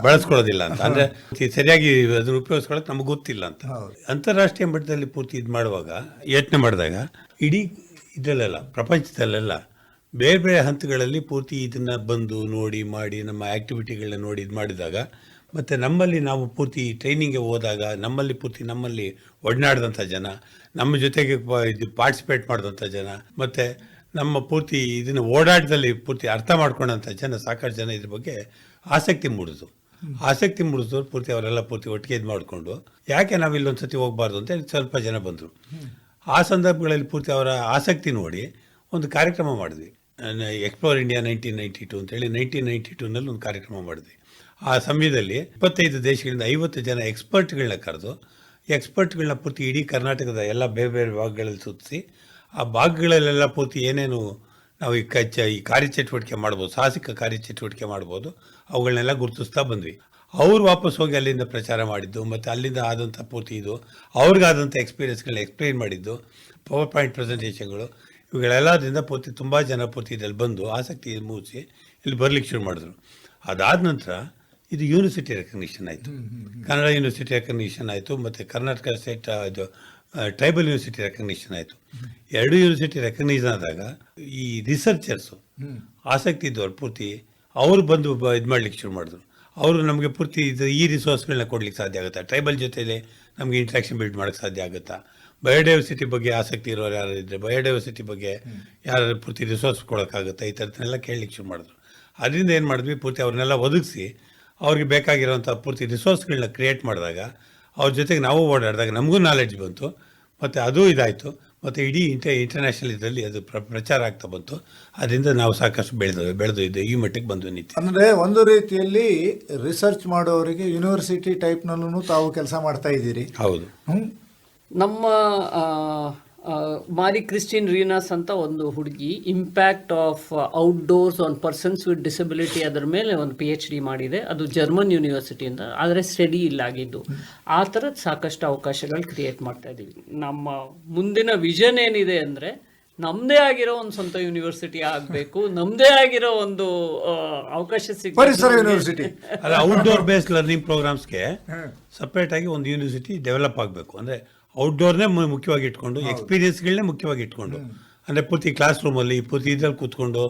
ಬಳಸ್ಕೊಳ್ಳೋದಿಲ್ಲ ಅಂತ, ಅಂದ್ರೆ ಸರಿಯಾಗಿ ಅದನ್ನ ಉಪಯೋಗಿಸ್ಕೊಳ್ಳೋಕೆ ನಮ್ಗೆ ಗೊತ್ತಿಲ್ಲ ಅಂತ. ಅಂತಾರಾಷ್ಟ್ರೀಯ ಮಟ್ಟದಲ್ಲಿ ಪೂರ್ತಿ ಇದು ಮಾಡುವಾಗ, ಯೋಚನೆ ಮಾಡಿದಾಗ, ಇಡೀ ಇದರಲ್ಲೆಲ್ಲ ಪ್ರಪಂಚದಲ್ಲೆಲ್ಲ ಬೇರೆ ಬೇರೆ ಹಂತಗಳಲ್ಲಿ ಪೂರ್ತಿ ಇದನ್ನ ಬಂದು ನೋಡಿ ಮಾಡಿ ನಮ್ಮ ಆಕ್ಟಿವಿಟಿಗಳನ್ನ ನೋಡಿ ಇದು ಮಾಡಿದಾಗ ಮತ್ತು ನಮ್ಮಲ್ಲಿ ನಾವು ಪೂರ್ತಿ ಟ್ರೈನಿಂಗ್ಗೆ ಹೋದಾಗ ನಮ್ಮಲ್ಲಿ ಒಡನಾಡಿದಂಥ ಜನ, ನಮ್ಮ ಜೊತೆಗೆ ಇದು ಪಾರ್ಟಿಸಿಪೇಟ್ ಮಾಡಿದಂಥ ಜನ, ಮತ್ತು ನಮ್ಮ ಪೂರ್ತಿ ಇದನ್ನು ಓಡಾಟದಲ್ಲಿ ಪೂರ್ತಿ ಅರ್ಥ ಮಾಡ್ಕೊಂಡಂಥ ಜನ, ಸಾಕಷ್ಟು ಜನ ಇದ್ರ ಬಗ್ಗೆ ಆಸಕ್ತಿ ಮೂಡಿಸಿದ್ರು ಪೂರ್ತಿ ಅವರೆಲ್ಲ ಪೂರ್ತಿ ಒಟ್ಟಿಗೆ ಇದು ಮಾಡಿಕೊಂಡು ಯಾಕೆ ನಾವು ಇಲ್ಲೊಂದು ಸತಿ ಹೋಗಬಾರ್ದು ಅಂತ ಸ್ವಲ್ಪ ಜನ ಬಂದರು. ಆ ಸಂದರ್ಭಗಳಲ್ಲಿ ಪೂರ್ತಿ ಅವರ ಆಸಕ್ತಿ ನೋಡಿ ಒಂದು ಕಾರ್ಯಕ್ರಮ ಮಾಡಿದ್ವಿ, ಎಕ್ಸ್ಪ್ಲೋರ್ ಇಂಡಿಯಾ 1992 ಅಂತೇಳಿ 1992ನಲ್ಲಿ ಒಂದು ಕಾರ್ಯಕ್ರಮ ಮಾಡಿದ್ವಿ. ಆ ಸಮಯದಲ್ಲಿ 25 ದೇಶಗಳಿಂದ 50 ಜನ ಎಕ್ಸ್ಪರ್ಟ್ಗಳನ್ನ ಕರೆದು ಎಕ್ಸ್ಪರ್ಟ್ಗಳನ್ನ ಪೂರ್ತಿ ಇಡೀ ಕರ್ನಾಟಕದ ಎಲ್ಲ ಬೇರೆ ಬೇರೆ ಭಾಗಗಳಲ್ಲಿ ಸುತ್ತಿಸಿ, ಆ ಭಾಗಗಳಲ್ಲೆಲ್ಲ ಪೂರ್ತಿ ಏನೇನು ನಾವು ಈ ಕಾರ್ಯಚಟುವಟಿಕೆ ಮಾಡ್ಬೋದು, ಸಾಹಸಿಕ ಕಾರ್ಯಚಟುವಟಿಕೆ ಮಾಡ್ಬೋದು, ಅವುಗಳನ್ನೆಲ್ಲ ಗುರುತಿಸ್ತಾ ಬಂದ್ವಿ. ಅವ್ರು ವಾಪಸ್ ಹೋಗಿ ಅಲ್ಲಿಂದ ಪ್ರಚಾರ ಮಾಡಿದ್ದು, ಮತ್ತು ಅಲ್ಲಿಂದ ಆದಂಥ ಪೂರ್ತಿ ಇದು ಅವ್ರಿಗಾದಂಥ ಎಕ್ಸ್ಪೀರಿಯನ್ಸ್ಗಳನ್ನ ಎಕ್ಸ್ಪ್ಲೈನ್ ಮಾಡಿದ್ದು, ಪವರ್ ಪಾಯಿಂಟ್ ಪ್ರೆಸೆಂಟೇಷನ್ಗಳು, ಇವುಗಳೆಲ್ಲದರಿಂದ ಪೂರ್ತಿ ತುಂಬ ಜನ ಪೂರ್ತಿ ಇದರಲ್ಲಿ ಬಂದು ಆಸಕ್ತಿ ಮೂಡಿಸಿ ಇಲ್ಲಿ ಬರ್ಲಿಕ್ಕೆ ಶುರು ಮಾಡಿದ್ರು. ಅದಾದ ನಂತರ ಇದು ಯೂನಿವರ್ಸಿಟಿ ರೆಕಗ್ನಿಷನ್ ಆಯಿತು, ಕನ್ನಡ ಯೂನಿವರ್ಸಿಟಿ ರೆಕಗ್ನಿಷನ್ ಆಯಿತು, ಮತ್ತು ಕರ್ನಾಟಕ ಸ್ಟೇಟ್ ಇದು ಟ್ರೈಬಲ್ ಯೂನಿವರ್ಸಿಟಿ ರೆಕಗ್ನಿಷನ್ ಆಯಿತು. 2 ಯೂನಿವರ್ಸಿಟಿ ರೆಕಗ್ನೈಸ್ ಆದಾಗ ಈ ರಿಸರ್ಚರ್ಸು ಆಸಕ್ತಿ ಇದ್ದವ್ರು ಪೂರ್ತಿ ಅವರು ಬಂದು ಇದು ಮಾಡಲಿಕ್ಕೆ ಶುರು ಮಾಡಿದ್ರು. ಅವರು ನಮಗೆ ಪೂರ್ತಿ ಈ ರಿಸೋರ್ಸ್ಗಳನ್ನ ಕೊಡ್ಲಿಕ್ಕೆ ಸಾಧ್ಯ ಆಗುತ್ತಾ, ಟ್ರೈಬಲ್ ಜೊತೆಲೆ ನಮಗೆ ಇಂಟ್ರಾಕ್ಷನ್ ಬಿಲ್ಡ್ ಮಾಡೋಕ್ಕೆ ಸಾಧ್ಯ ಆಗುತ್ತಾ, ಬಯೋಡೈವರ್ಸಿಟಿ ಬಗ್ಗೆ ಆಸಕ್ತಿ ಇರೋರು ಯಾರು ಇದ್ದರೆ ಬಯೋಡೈವರ್ಸಿಟಿ ಬಗ್ಗೆ ಯಾರು ಪೂರ್ತಿ ರಿಸೋರ್ಸ್ ಕೊಡೋಕ್ಕಾಗುತ್ತಾ, ಈ ಥರದನ್ನೆಲ್ಲ ಕೇಳಲಿಕ್ಕೆ ಶುರು ಮಾಡಿದ್ರು. ಅದರಿಂದ ಏನು ಮಾಡಿದ್ವಿ, ಪೂರ್ತಿ ಅವ್ರನ್ನೆಲ್ಲ ಒದಗಿಸಿ ಅವ್ರಿಗೆ ಬೇಕಾಗಿರೋಂಥ ಪೂರ್ತಿ ರಿಸೋರ್ಸ್ಗಳನ್ನ ಕ್ರಿಯೇಟ್ ಮಾಡಿದಾಗ ಅವ್ರ ಜೊತೆಗೆ ನಾವು ಓಡಾಡಿದಾಗ ನಮಗೂ ನಾಲೆಡ್ಜ್ ಬಂತು, ಮತ್ತು ಅದು ಇದಾಯಿತು, ಮತ್ತು ಇಡೀ ಇಂಟರ್ನ್ಯಾಷನಲ್ ಇದರಲ್ಲಿ ಅದು ಪ್ರಚಾರ ಆಗ್ತಾ ಬಂತು. ಅದರಿಂದ ನಾವು ಸಾಕಷ್ಟು ಬೆಳೆದು ಈ ಮಟ್ಟಿಗೆ ಬಂದು ನಿಂತು. ಅಂದರೆ ಒಂದು ರೀತಿಯಲ್ಲಿ ರಿಸರ್ಚ್ ಮಾಡೋರಿಗೆ ಯೂನಿವರ್ಸಿಟಿ ಟೈಪ್ನಲ್ಲೂ ತಾವು ಕೆಲಸ ಮಾಡ್ತಾ ಇದ್ದೀರಿ. ಹೌದು. ನಮ್ಮ ಮಾರಿ ಕ್ರಿಸ್ಟಿನ್ ರೀನಾಸ್ ಅಂತ ಒಂದು ಹುಡುಗಿ impact of outdoors on persons with disability ಅದರ ಮೇಲೆ ಒಂದು PhD ಮಾಡಿದೆ. ಅದು ಜರ್ಮನ್ ಯೂನಿವರ್ಸಿಟಿಯಿಂದ, ಆದರೆ ಸ್ಟಡಿ ಇಲ್ಲಾಗಿದ್ದು. ಆ ಥರದ ಸಾಕಷ್ಟು ಅವಕಾಶಗಳು ಕ್ರಿಯೇಟ್ ಮಾಡ್ತಾ ಇದ್ದೀವಿ. ನಮ್ಮ ಮುಂದಿನ ವಿಷನ್ ಏನಿದೆ ಅಂದರೆ ನಮ್ಮದೇ ಆಗಿರೋ ಒಂದು ಸ್ವಂತ ಯೂನಿವರ್ಸಿಟಿ ಆಗಬೇಕು, ನಮ್ಮದೇ ಆಗಿರೋ ಒಂದು ಅವಕಾಶ ಪರಿಸರ ಯೂನಿವರ್ಸಿಟಿ ಅಲ್ಲ, ಔಟ್ಡೋರ್ ಬೇಸ್ಡ್ ಲರ್ನಿಂಗ್ ಪ್ರೋಗ್ರಾಮ್ಸ್ಗೆ ಸಪ್ರೇಟ್ ಆಗಿ ಒಂದು ಯೂನಿವರ್ಸಿಟಿ ಡೆವಲಪ್ ಆಗಬೇಕು. ಅಂದರೆ ಔಟ್ಡೋರ್ನೇ ಮುಖ್ಯವಾಗಿ ಇಟ್ಕೊಂಡು, ಎಕ್ಸ್ಪೀರಿಯನ್ಸ್ಗಳನ್ನೇ ಮುಖ್ಯವಾಗಿ ಇಟ್ಕೊಂಡು, ಅಂದರೆ ಪೂರ್ತಿ ಕ್ಲಾಸ್ ರೂಮಲ್ಲಿ ಪೂರ್ತಿ ಇದ್ರಲ್ಲಿ ಕೂತ್ಕೊಂಡು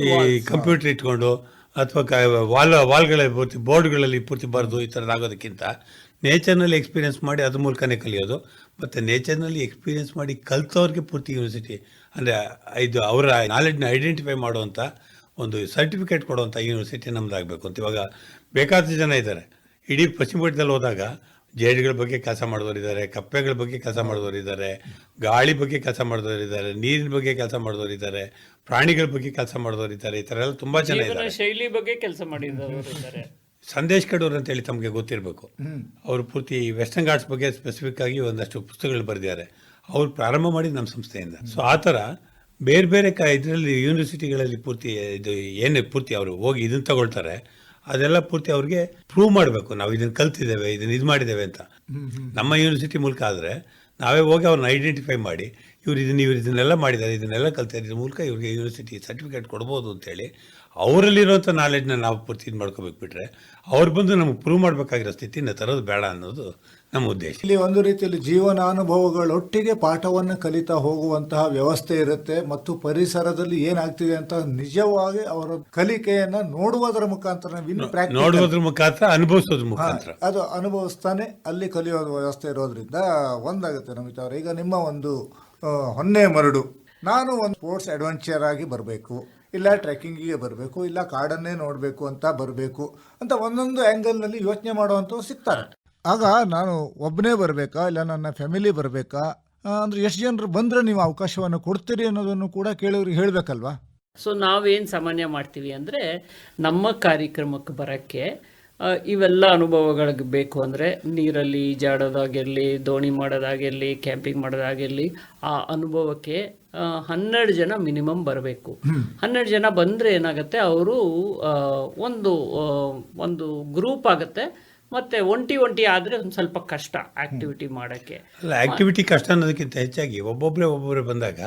ಈ ಕಂಪ್ಯೂಟರ್ ಇಟ್ಕೊಂಡು ಅಥವಾ ವಾಲ್ಗಳ ಪೂರ್ತಿ ಬೋರ್ಡ್ಗಳಲ್ಲಿ ಪೂರ್ತಿ ಬರೆದು ಈ ಥರದ್ದು ಆಗೋದಕ್ಕಿಂತ ನೇಚರ್ನಲ್ಲಿ ಎಕ್ಸ್ಪೀರಿಯನ್ಸ್ ಮಾಡಿ ಅದ್ರ ಮೂಲಕನೇ ಕಲಿಯೋದು. ಮತ್ತು ನೇಚರ್ನಲ್ಲಿ ಎಕ್ಸ್ಪೀರಿಯನ್ಸ್ ಮಾಡಿ ಕಲ್ತವ್ರಿಗೆ ಪೂರ್ತಿ ಯೂನಿವರ್ಸಿಟಿ, ಅಂದರೆ ಇದು ಅವರ ನಾಲೆಡ್ನ ಐಡೆಂಟಿಫೈ ಮಾಡುವಂಥ ಒಂದು ಸರ್ಟಿಫಿಕೇಟ್ ಕೊಡುವಂಥ ಯೂನಿವರ್ಸಿಟಿ ನಮ್ಮದಾಗಬೇಕು ಅಂತ. ಇವಾಗ ಬೇಕಾದಷ್ಟು ಜನ ಇದ್ದಾರೆ. ಇಡೀ ಪಶ್ಚಿಮ ಘಟ್ಟದಲ್ಲಿ ಹೋದಾಗ ಜೇಡಿಗಳ ಬಗ್ಗೆ ಕೆಲಸ ಮಾಡಿದವರಿದ್ದಾರೆ, ಕಪ್ಪೆಗಳ ಬಗ್ಗೆ ಕೆಲಸ ಮಾಡಿದವರಿದ್ದಾರೆ, ಗಾಳಿ ಬಗ್ಗೆ ಕೆಲಸ ಮಾಡಿದವರಿದ್ದಾರೆ, ನೀರಿನ ಬಗ್ಗೆ ಕೆಲಸ ಮಾಡಿದವರಿದ್ದಾರೆ, ಪ್ರಾಣಿಗಳ ಬಗ್ಗೆ ಕೆಲಸ ಮಾಡಿದವರಿದ್ದಾರೆ. ಈ ಥರ ಎಲ್ಲ ತುಂಬ ಜನ ಇದ್ದಾರೆ. ಶೈಲಿ ಬಗ್ಗೆ ಕೆಲಸ ಮಾಡಿದವರಿದ್ದಾರೆ. ಸಂದೇಶ್ ಕಡೂರ್ ಅಂತೇಳಿ ತಮಗೆ ಗೊತ್ತಿರಬೇಕು. ಅವರು ಪೂರ್ತಿ ವೆಸ್ಟರ್ನ್ ಘಾಟ್ಸ್ ಬಗ್ಗೆ ಸ್ಪೆಸಿಫಿಕ್ ಆಗಿ ಒಂದಷ್ಟು ಪುಸ್ತಕಗಳು ಬರೆದಿದ್ದಾರೆ. ಅವ್ರು ಪ್ರಾರಂಭ ಮಾಡಿದ ನಮ್ಮ ಸಂಸ್ಥೆಯಿಂದ. ಸೊ ಆ ಥರ ಬೇರೆ ಬೇರೆ ಇದರಲ್ಲಿ ಯೂನಿವರ್ಸಿಟಿಗಳಲ್ಲಿ ಪೂರ್ತಿ ಇದು ಏನು ಪೂರ್ತಿ ಅವರು ಹೋಗಿ ಇದನ್ನು ತಗೊಳ್ತಾರೆ, ಅದೆಲ್ಲ ಪೂರ್ತಿ ಅವ್ರಿಗೆ ಪ್ರೂವ್ ಮಾಡಬೇಕು, ನಾವು ಇದನ್ನು ಕಲ್ತಿದ್ದೇವೆ, ಇದನ್ನು ಇದು ಮಾಡಿದ್ದೇವೆ ಅಂತ. ನಮ್ಮ ಯೂನಿವರ್ಸಿಟಿ ಮೂಲಕ ಆದರೆ ನಾವೇ ಹೋಗಿ ಅವ್ರನ್ನ ಐಡೆಂಟಿಫೈ ಮಾಡಿ ಇವ್ರು ಇದನ್ನೆಲ್ಲ ಮಾಡಿದ್ದಾರೆ, ಇದನ್ನೆಲ್ಲ ಕಲ್ತಿದ್ದಾರೆ, ಇದ್ರ ಮೂಲಕ ಇವ್ರಿಗೆ ಯೂನಿವರ್ಸಿಟಿ ಸರ್ಟಿಫಿಕೇಟ್ ಕೊಡ್ಬೋದು ಅಂತೇಳಿ ಅವರಲ್ಲಿರುವಂಥ ನಾಲೆಡ್ನ ನಾವು ಪೂರ್ತಿ ಇದು ಮಾಡ್ಕೋಬೇಕು. ಬಿಟ್ಟರೆ ಅವ್ರು ಬಂದು ನಮಗೆ ಪ್ರೂವ್ ಮಾಡಬೇಕಾಗಿರೋ ಸ್ಥಿತಿನ ತರೋದು ಬೇಡ ಅನ್ನೋದು ನಮ್ಮ ಉದ್ದೇಶ. ಇಲ್ಲಿ ಒಂದು ರೀತಿಯಲ್ಲಿ ಜೀವನಾನುಭವಗಳೊಟ್ಟಿಗೆ ಪಾಠವನ್ನು ಕಲಿತಾ ಹೋಗುವಂತಹ ವ್ಯವಸ್ಥೆ ಇರುತ್ತೆ, ಮತ್ತು ಪರಿಸರದಲ್ಲಿ ಏನಾಗ್ತಿದೆ ಅಂತ ನಿಜವಾಗಿ ಅವರ ಕಲಿಕೆಯನ್ನ ನೋಡುವುದರ ಮುಖಾಂತರ, ನೋಡುವುದ್ರ ಮುಖಾಂತರ, ಅನುಭವಿಸೋದ್ರ ಮುಖಾಂತರ, ಅದು ಅನುಭವಿಸ್ತಾನೆ ಅಲ್ಲಿ ಕಲಿಯೋದು ವ್ಯವಸ್ಥೆ ಇರೋದ್ರಿಂದ ಒಂದಾಗುತ್ತೆ. ನಮಿತಾ ಅವರೇ, ಈಗ ನಿಮ್ಮ ಒಂದು ಹೊನ್ನೆ ಮರಡು, ನಾನು ಒಂದು ಸ್ಪೋರ್ಟ್ಸ್ ಅಡ್ವೆಂಚರ್ ಆಗಿ ಬರಬೇಕು, ಇಲ್ಲ ಟ್ರೆಕ್ಕಿಂಗಿಗೆ ಬರಬೇಕು, ಇಲ್ಲ ಕಾಡನ್ನೇ ನೋಡಬೇಕು ಅಂತ ಬರಬೇಕು ಅಂತ ಒಂದೊಂದು ಆ್ಯಂಗಲ್ನಲ್ಲಿ ಯೋಚನೆ ಮಾಡುವಂಥವ್ರು ಸಿಗ್ತಾರೆ. ಆಗ ನಾನು ಒಬ್ಬನೇ ಬರಬೇಕಾ, ಇಲ್ಲ ನನ್ನ ಫ್ಯಾಮಿಲಿ ಬರಬೇಕಾ, ಅಂದರೆ ಎಷ್ಟು ಜನರು ಬಂದರೆ ನೀವು ಅವಕಾಶವನ್ನು ಕೊಡ್ತೀರಿ ಅನ್ನೋದನ್ನು ಕೂಡ ಕೇಳೋರಿಗೆ ಹೇಳಬೇಕಲ್ವಾ? ಸೊ ನಾವೇನು ಸಾಮಾನ್ಯ ಮಾಡ್ತೀವಿ ಅಂದರೆ, ನಮ್ಮ ಕಾರ್ಯಕ್ರಮಕ್ಕೆ ಬರೋಕ್ಕೆ ಇವೆಲ್ಲ ಅನುಭವಗಳಿಗೆ ಬೇಕು. ಅಂದರೆ ನೀರಲ್ಲಿ ಈಜಾಡೋದಾಗಿರಲಿ, ದೋಣಿ ಮಾಡೋದಾಗಿರಲಿ, ಕ್ಯಾಂಪಿಂಗ್ ಮಾಡೋದಾಗಿರಲಿ, ಆ ಅನುಭವಕ್ಕೆ 12 ಜನ ಮಿನಿಮಮ್ ಬರಬೇಕು. 12 ಜನ ಬಂದರೆ ಏನಾಗುತ್ತೆ, ಅವರು ಒಂದು ಗ್ರೂಪ್ ಆಗುತ್ತೆ. ಮತ್ತು ಒಂಟಿ ಆದರೆ ಒಂದು ಸ್ವಲ್ಪ ಕಷ್ಟ ಆ್ಯಕ್ಟಿವಿಟಿ ಮಾಡೋಕ್ಕೆ. ಅಲ್ಲ, ಆ್ಯಕ್ಟಿವಿಟಿ ಕಷ್ಟ ಅನ್ನೋದಕ್ಕಿಂತ ಹೆಚ್ಚಾಗಿ ಒಬ್ಬೊಬ್ಬರೇ ಬಂದಾಗ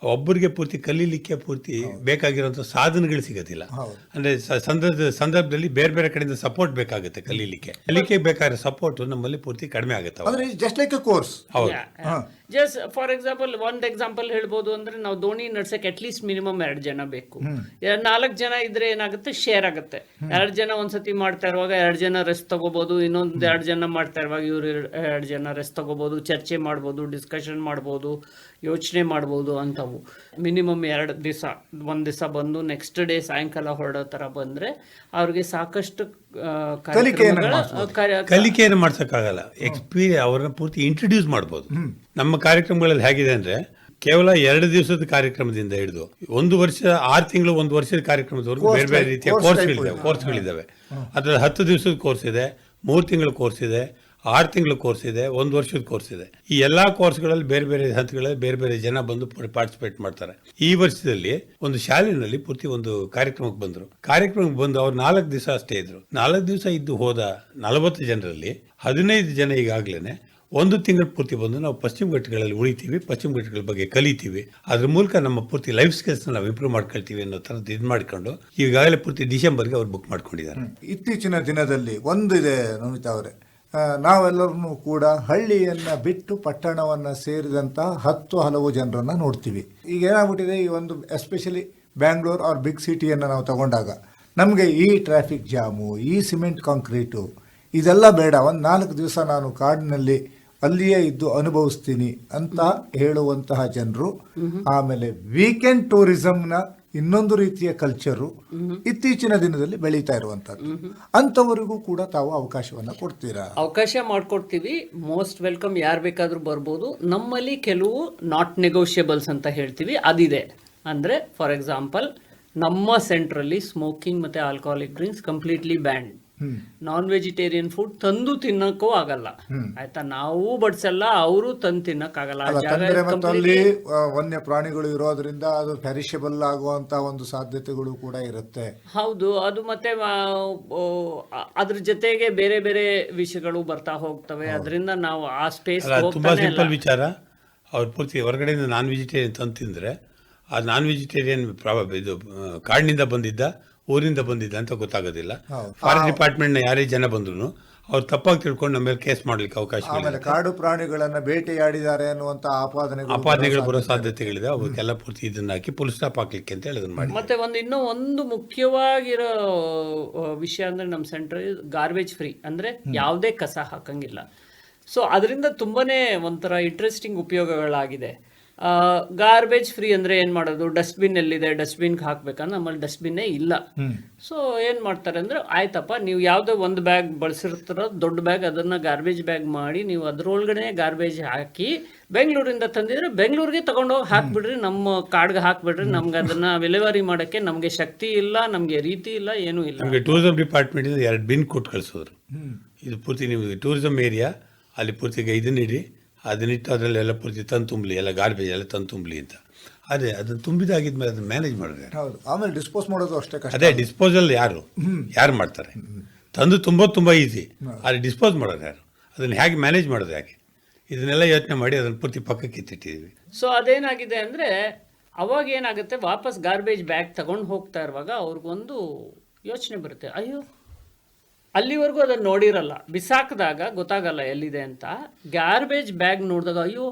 ಒಬ್ಬರಿಗೆ ಪೂರ್ತಿ ಕಲೀಲಿಕ್ಕೆ ಪೂರ್ತಿ ಬೇಕಾಗಿರುವಂಥ ಸಾಧನಗಳು ಸಿಗೋದಿಲ್ಲ. ಅಂದರೆ ಸಂದರ್ಭದಲ್ಲಿ ಬೇರೆ ಬೇರೆ ಕಡೆಯಿಂದ ಸಪೋರ್ಟ್ ಬೇಕಾಗುತ್ತೆ. ಕಲೀಲಿಕ್ಕೆ ಬೇಕಾಗಿರೋ ಸಪೋರ್ಟ್ ನಮ್ಮಲ್ಲಿ ಪೂರ್ತಿ ಕಡಿಮೆ ಆಗುತ್ತೆ. Just like A course. ಹೌದು. ಜಸ್ಟ್ ಫಾರ್ ಎಕ್ಸಾಂಪಲ್ ಒಂದು ಎಕ್ಸಾಂಪಲ್ ಹೇಳ್ಬೋದು ಅಂದ್ರೆ ನಾವು ದೋಣಿ ನಡ್ಸಕ್ಕೆ ಅಟ್ಲೀಸ್ಟ್ ಮಿನಿಮಮ್ 2 ಜನ ಬೇಕು. 4 ಜನ ಇದ್ರೆ ಏನಾಗುತ್ತೆ, ಶೇರ್ ಆಗುತ್ತೆ. 2 ಜನ ಒಂದ್ಸತಿ ಮಾಡ್ತಾ ಇರುವಾಗ 2 ಜನ ರೆಸ್ಟ್ ತಗೋಬಹುದು, ಇನ್ನೊಂದು 2 ಜನ ಮಾಡ್ತಾ ಇರುವಾಗ ಇವ್ರು 2 ಜನ ರೆಸ್ಟ್ ತಗೋಬಹುದು, ಚರ್ಚೆ ಮಾಡ್ಬೋದು, ಡಿಸ್ಕಷನ್ ಮಾಡ್ಬೋದು, ಯೋಚನೆ ಮಾಡ್ಬೋದು ಅಂತವು. ಮಿನಿಮಮ್ 2 ದಿವಸ, ಒಂದು ದಿವಸ ಬಂದು ನೆಕ್ಸ್ಟ್ ಡೇ ಸಾಯಂಕಾಲ ಹೊರಡೋ ಥರ ಬಂದರೆ ಅವ್ರಿಗೆ ಸಾಕಷ್ಟು ಕಲಿಕೆಯನ್ನು ಮಾಡ್ಸೋಕ್ಕಾಗಲ್ಲ. ಅವ್ರನ್ನ ಪೂರ್ತಿ ಇಂಟ್ರೊಡ್ಯೂಸ್ ಮಾಡ್ಬೋದು. ನಮ್ಮ ಕಾರ್ಯಕ್ರಮಗಳಲ್ಲಿ ಹೇಗಿದೆ ಅಂದರೆ ಕೇವಲ 2 ದಿವಸದ ಕಾರ್ಯಕ್ರಮದಿಂದ ಹಿಡಿದು 1 ವರ್ಷ 6 ತಿಂಗಳು 1 ವರ್ಷದ ಕಾರ್ಯಕ್ರಮದವರೆಗೂ ಬೇರೆ ಬೇರೆ ರೀತಿಯ ಕೋರ್ಸ್ಗಳಿದ್ದಾವೆ. ಅದರಲ್ಲಿ 10 ದಿವಸದ ಕೋರ್ಸ್ ಇದೆ, 3 ತಿಂಗಳ ಕೋರ್ಸ್ ಇದೆ, 6 ತಿಂಗಳ ಕೋರ್ಸ್ ಇದೆ, 1 ವರ್ಷದ ಕೋರ್ಸ್ ಇದೆ. ಈ ಎಲ್ಲಾ ಕೋರ್ಸ್ಗಳಲ್ಲಿ ಬೇರೆ ಬೇರೆ ಹಂತಗಳಲ್ಲಿ ಬೇರೆ ಬೇರೆ ಜನ ಬಂದು ಪಾರ್ಟಿಸಿಪೇಟ್ ಮಾಡ್ತಾರೆ. ಈ ವರ್ಷದಲ್ಲಿ ಒಂದು ಶಾಲೆಯಲ್ಲಿ ಪೂರ್ತಿ ಒಂದು ಕಾರ್ಯಕ್ರಮಕ್ಕೆ ಬಂದರು. ಕಾರ್ಯಕ್ರಮಕ್ಕೆ ಬಂದು ಅವ್ರು 4 ದಿವಸ ಅಷ್ಟೇ ಇದ್ರು. 4 ದಿವಸ ಇದ್ದು ಹೋದ 40 ಜನರಲ್ಲಿ 15 ಜನ ಈಗಾಗಲೇ 1 ತಿಂಗಳ ಪೂರ್ತಿ ಬಂದು ನಾವು ಪಶ್ಚಿಮ ಘಟ್ಟಗಳಲ್ಲಿ ಉಳಿತೀವಿ, ಪಶ್ಚಿಮ ಘಟ್ಟಗಳ ಬಗ್ಗೆ ಕಲಿತೀವಿ, ಅದ್ರ ಮೂಲಕ ನಮ್ಮ ಪೂರ್ತಿ ಲೈಫ್ ಸ್ಕಿಲ್ಸ್ ನಾವು ಇಂಪ್ರೂವ್ ಮಾಡ್ಕೊಳ್ತೀವಿ ಅನ್ನೋ ಥರದ್ದು ಇದು ಮಾಡ್ಕೊಂಡು ಈಗಾಗಲೇ ಪೂರ್ತಿ ಡಿಸೆಂಬರ್ಗೆ ಅವ್ರು ಬುಕ್ ಮಾಡ್ಕೊಂಡಿದ್ದಾರೆ. ಇತ್ತೀಚಿನ ದಿನದಲ್ಲಿ ಒಂದು ಇದೆ ನಮಿತಾ ಅವರೇ, ನಾವೆಲ್ಲರೂ ಕೂಡ ಹಳ್ಳಿಯನ್ನು ಬಿಟ್ಟು ಪಟ್ಟಣವನ್ನು ಸೇರಿದಂಥ ಹಲವು ಜನರನ್ನು ನೋಡ್ತೀವಿ. ಈಗ ಏನಾಗ್ಬಿಟ್ಟಿದೆ, ಈ ಒಂದು ಎಸ್ಪೆಷಲಿ ಬ್ಯಾಂಗ್ಳೂರ್ ಆರ್ ಬಿಗ್ ಸಿಟಿಯನ್ನು ನಾವು ತಗೊಂಡಾಗ ನಮಗೆ ಈ ಟ್ರಾಫಿಕ್ ಜಾಮು, ಈ ಸಿಮೆಂಟ್ ಕಾಂಕ್ರೀಟು ಇದೆಲ್ಲ ಬೇಡ, ಒಂದು 4 ದಿವಸ ನಾನು ಕಾಡಿನಲ್ಲಿ ಅಲ್ಲಿಯೇ ಇದ್ದು ಅನುಭವಿಸ್ತೀನಿ ಅಂತ ಹೇಳುವಂತಹ ಜನರು. ಆಮೇಲೆ ವೀಕೆಂಡ್ ಟೂರಿಸಂನ ಇನ್ನೊಂದು ರೀತಿಯ ಕಲ್ಚರು ಇತ್ತೀಚಿನ ದಿನದಲ್ಲಿ ಬೆಳೀತಾ ಇರುವಂತದ್ದು. ಅಂಥವರಿಗೂ ಕೂಡ ತಾವು ಅವಕಾಶವನ್ನ ಕೊಡ್ತೀರಾ? ಅವಕಾಶ ಮಾಡ್ಕೊಡ್ತೀವಿ. ಮೋಸ್ಟ್ ವೆಲ್ಕಮ್, ಯಾರು ಬೇಕಾದ್ರೂ ಬರ್ಬೋದು. ನಮ್ಮಲ್ಲಿ ಕೆಲವು ನಾಟ್ ನೆಗೋಷಿಯಬಲ್ಸ್ ಅಂತ ಹೇಳ್ತೀವಿ, ಅದಿದೆ. ಅಂದ್ರೆ ಫಾರ್ ಎಕ್ಸಾಂಪಲ್, ನಮ್ಮ ಸೆಂಟ್ರಲ್ಲಿ ಸ್ಮೋಕಿಂಗ್ ಮತ್ತೆ alcoholic drinks completely banned. Non vegetarian food ತಂದು ತಿನ್ನಕ್ಕೂ ಆಗಲ್ಲ, ಆಯ್ತಾ? ನಾವು ಬಡ್ಸಲ್ಲ, ಅವರು ತಂದು ತಿನ್ನಕ್ಕಾಗಲ್ಲ. ವನ್ಯ ಪ್ರಾಣಿಗಳು ಇರೋದ್ರಿಂದ ಅದು ಪೆರಿಷಬಲ್ ಆಗುವಂತ ಒಂದು ಸಾಧ್ಯತೆಗಳು ಕೂಡ ಇರುತ್ತೆ. ಹೌದು, ಅದು ಮತ್ತೆ ಅದ್ರ ಜೊತೆಗೆ ಬೇರೆ ಬೇರೆ ವಿಷಯಗಳು ಬರ್ತಾ ಹೋಗ್ತವೆ. ಅದರಿಂದ ನಾವು ಆ ಸ್ಪೇಸ್ ತುಂಬಾ ಸಿಂಪಲ್ ವಿಚಾರ. ಅವ್ರು ಪೂರ್ತಿ ಹೊರಗಡೆಯಿಂದ ನಾನ್ ವೆಜಿಟೇರಿಯನ್ ತಂದು ತಿಂದ್ರೆ ಆ ನಾನ್ ವೆಜಿಟೇರಿಯನ್ ಇದು ಕಾಡಿನಿಂದ ಬಂದಿದ್ದ, ಊರಿಂದ ಬಂದಿದ್ದ ಅಂತ ಗೊತ್ತಾಗೋದಿಲ್ಲ. ಫಾರೆಸ್ಟ್ ಡಿಪಾರ್ಟ್ಮೆಂಟ್ನ ಯಾರೇ ಜನ ಬಂದ್ರು ಅವ್ರು ತಪ್ಪಾಗಿ ತಿಳ್ಕೊಂಡು ನಮ್ಮ ಮೇಲೆ ಕೇಸ್ ಮಾಡ್ಲಿಕ್ಕೆ ಅವಕಾಶ. ಆಮೇಲೆ ಕಾಡು ಪ್ರಾಣಿಗಳನ್ನ ಬೇಟೆಯಾಡಿದ್ದಾರೆ ಅನ್ನುವಂತ ಆಪಾದನೆಗಳು ಬರೋ ಸಾಧ್ಯತೆಗಳಿದೆ. ಅವಕ್ಕೆಲ್ಲ ಪೂರ್ತಿ ಇದನ್ನ ಹಾಕಿ ಫುಲ್ ಸ್ಟಾಪ್ ಹಾಕ್ಲಿಕ್ಕೆ ಅಂತ ಹೇಳಿದ್ರು ಮಾಡಿ. ಮತ್ತೆ ಒಂದು ಮುಖ್ಯವಾಗಿರೋ ವಿಷಯ ಅಂದ್ರೆ ನಮ್ಮ ಸೆಂಟರ್ ಗಾರ್ಬೇಜ್ ಫ್ರೀ, ಅಂದ್ರೆ ಯಾವುದೇ ಕಸ ಹಾಕಂಗಿಲ್ಲ. ಸೊ ಅದರಿಂದ ತುಂಬಾನೇ ಒಂಥರ ಇಂಟ್ರೆಸ್ಟಿಂಗ್ ಉಪಯೋಗಗಳಾಗಿದೆ. ಗಾರ್ಬೇಜ್ ಫ್ರೀ ಅಂದ್ರೆ ಏನ್ ಮಾಡೋದು, ಡಸ್ಟ್ಬಿನ್ ಎಲ್ಲಿದೆ, ಡಸ್ಟ್ಬಿನ್ಗೆ ಹಾಕ್ಬೇಕಂದ್ರೆ ನಮ್ಮಲ್ಲಿ ಡಸ್ಟ್ಬಿನ್ನೇ ಇಲ್ಲ. ಸೊ ಏನ್ ಮಾಡ್ತಾರೆ ಅಂದ್ರೆ, ಆಯ್ತಪ್ಪ ನೀವು ಯಾವುದೋ ಒಂದು ಬ್ಯಾಗ್ ಬಳಸಿರ್ತಾರೋ ದೊಡ್ಡ ಬ್ಯಾಗ್, ಅದನ್ನ ಗಾರ್ಬೇಜ್ ಬ್ಯಾಗ್ ಮಾಡಿ ನೀವು ಅದ್ರೊಳಗಡೆ ಗಾರ್ಬೇಜ್ ಹಾಕಿ ಬೆಂಗಳೂರಿಂದ ತಂದಿದ್ರೆ ಬೆಂಗಳೂರಿಗೆ ತಗೊಂಡೋಗಿ ಹಾಕ್ಬಿಡ್ರಿ, ನಮ್ಮ ಕಾಡ್ಗೆ ಹಾಕ್ಬಿಡ್ರಿ. ನಮ್ಗೆ ಅದನ್ನ ವಿಲೇವಾರಿ ಮಾಡಕ್ಕೆ ನಮ್ಗೆ ಶಕ್ತಿ ಇಲ್ಲ, ನಮ್ಗೆ ರೀತಿ ಇಲ್ಲ, ಏನೂ ಇಲ್ಲ. ನಮಗೆ ಟೂರಿಸಂ ಡಿಪಾರ್ಟ್ಮೆಂಟ್ 2 ಬಿನ್ ಕೊಟ್ಟು ಕಳಿಸೋದ್ರು. ಇದು ಪೂರ್ತಿ ನೀವು ಟೂರಿಸಂ ಏರಿಯಾ, ಅಲ್ಲಿ ಪೂರ್ತಿ ಇದನ್ನಿಡಿ, ಅದನ್ನಿಟ್ಟು ಅದರಲ್ಲೆಲ್ಲ ಪೂರ್ತಿ ತಂದು ತುಂಬಲಿ, ಎಲ್ಲ ಗಾರ್ಬೇಜ್ ಎಲ್ಲ ತಂದು ತುಂಬಲಿ ಅಂತ. ಅದೇ ಅದನ್ನು ತುಂಬಿದಾಗಿದ್ಮೇಲೆ ಅದನ್ನ ಮ್ಯಾನೇಜ್ ಮಾಡಿದ್ರೆ. ಆಮೇಲೆ ಡಿಸ್ಪೋಸ್ ಮಾಡೋದು ಅಷ್ಟೇ ಕಷ್ಟ. ಅದೇ ಡಿಸ್ಪೋಸಲ್ ಯಾರು ಮಾಡ್ತಾರೆ? ತಂದು ತುಂಬಾ ಈಸಿ, ಅಲ್ಲಿ ಡಿಸ್ಪೋಸ್ ಮಾಡೋದು ಯಾರು? ಅದನ್ನು ಹೇಗೆ ಮ್ಯಾನೇಜ್ ಮಾಡೋದು ಹೇಗೆ? ಇದನ್ನೆಲ್ಲ ಯೋಚನೆ ಮಾಡಿ ಅದನ್ನು ಪೂರ್ತಿ ಪಕ್ಕಕ್ಕೆ ಎತ್ತಿಟ್ಟಿದ್ದೀವಿ. ಸೊ ಅದೇನಾಗಿದೆ ಅಂದರೆ, ಅವಾಗ ಏನಾಗುತ್ತೆ, ವಾಪಸ್ ಗಾರ್ಬೇಜ್ ಬ್ಯಾಗ್ ತಗೊಂಡು ಹೋಗ್ತಾ ಇರುವಾಗ ಅವ್ರಿಗೊಂದು ಯೋಚನೆ ಬರುತ್ತೆ, ಅಯ್ಯೋ ಅಲ್ಲಿವರೆಗೂ ಅದನ್ನು ನೋಡಿರಲ್ಲ, ಬಿಸಾಕಿದಾಗ ಗೊತ್ತಾಗಲ್ಲ ಎಲ್ಲಿದೆ ಅಂತ. ಗಾರ್ಬೇಜ್ ಬ್ಯಾಗ್ ನೋಡಿದಾಗ ಅಯ್ಯೋ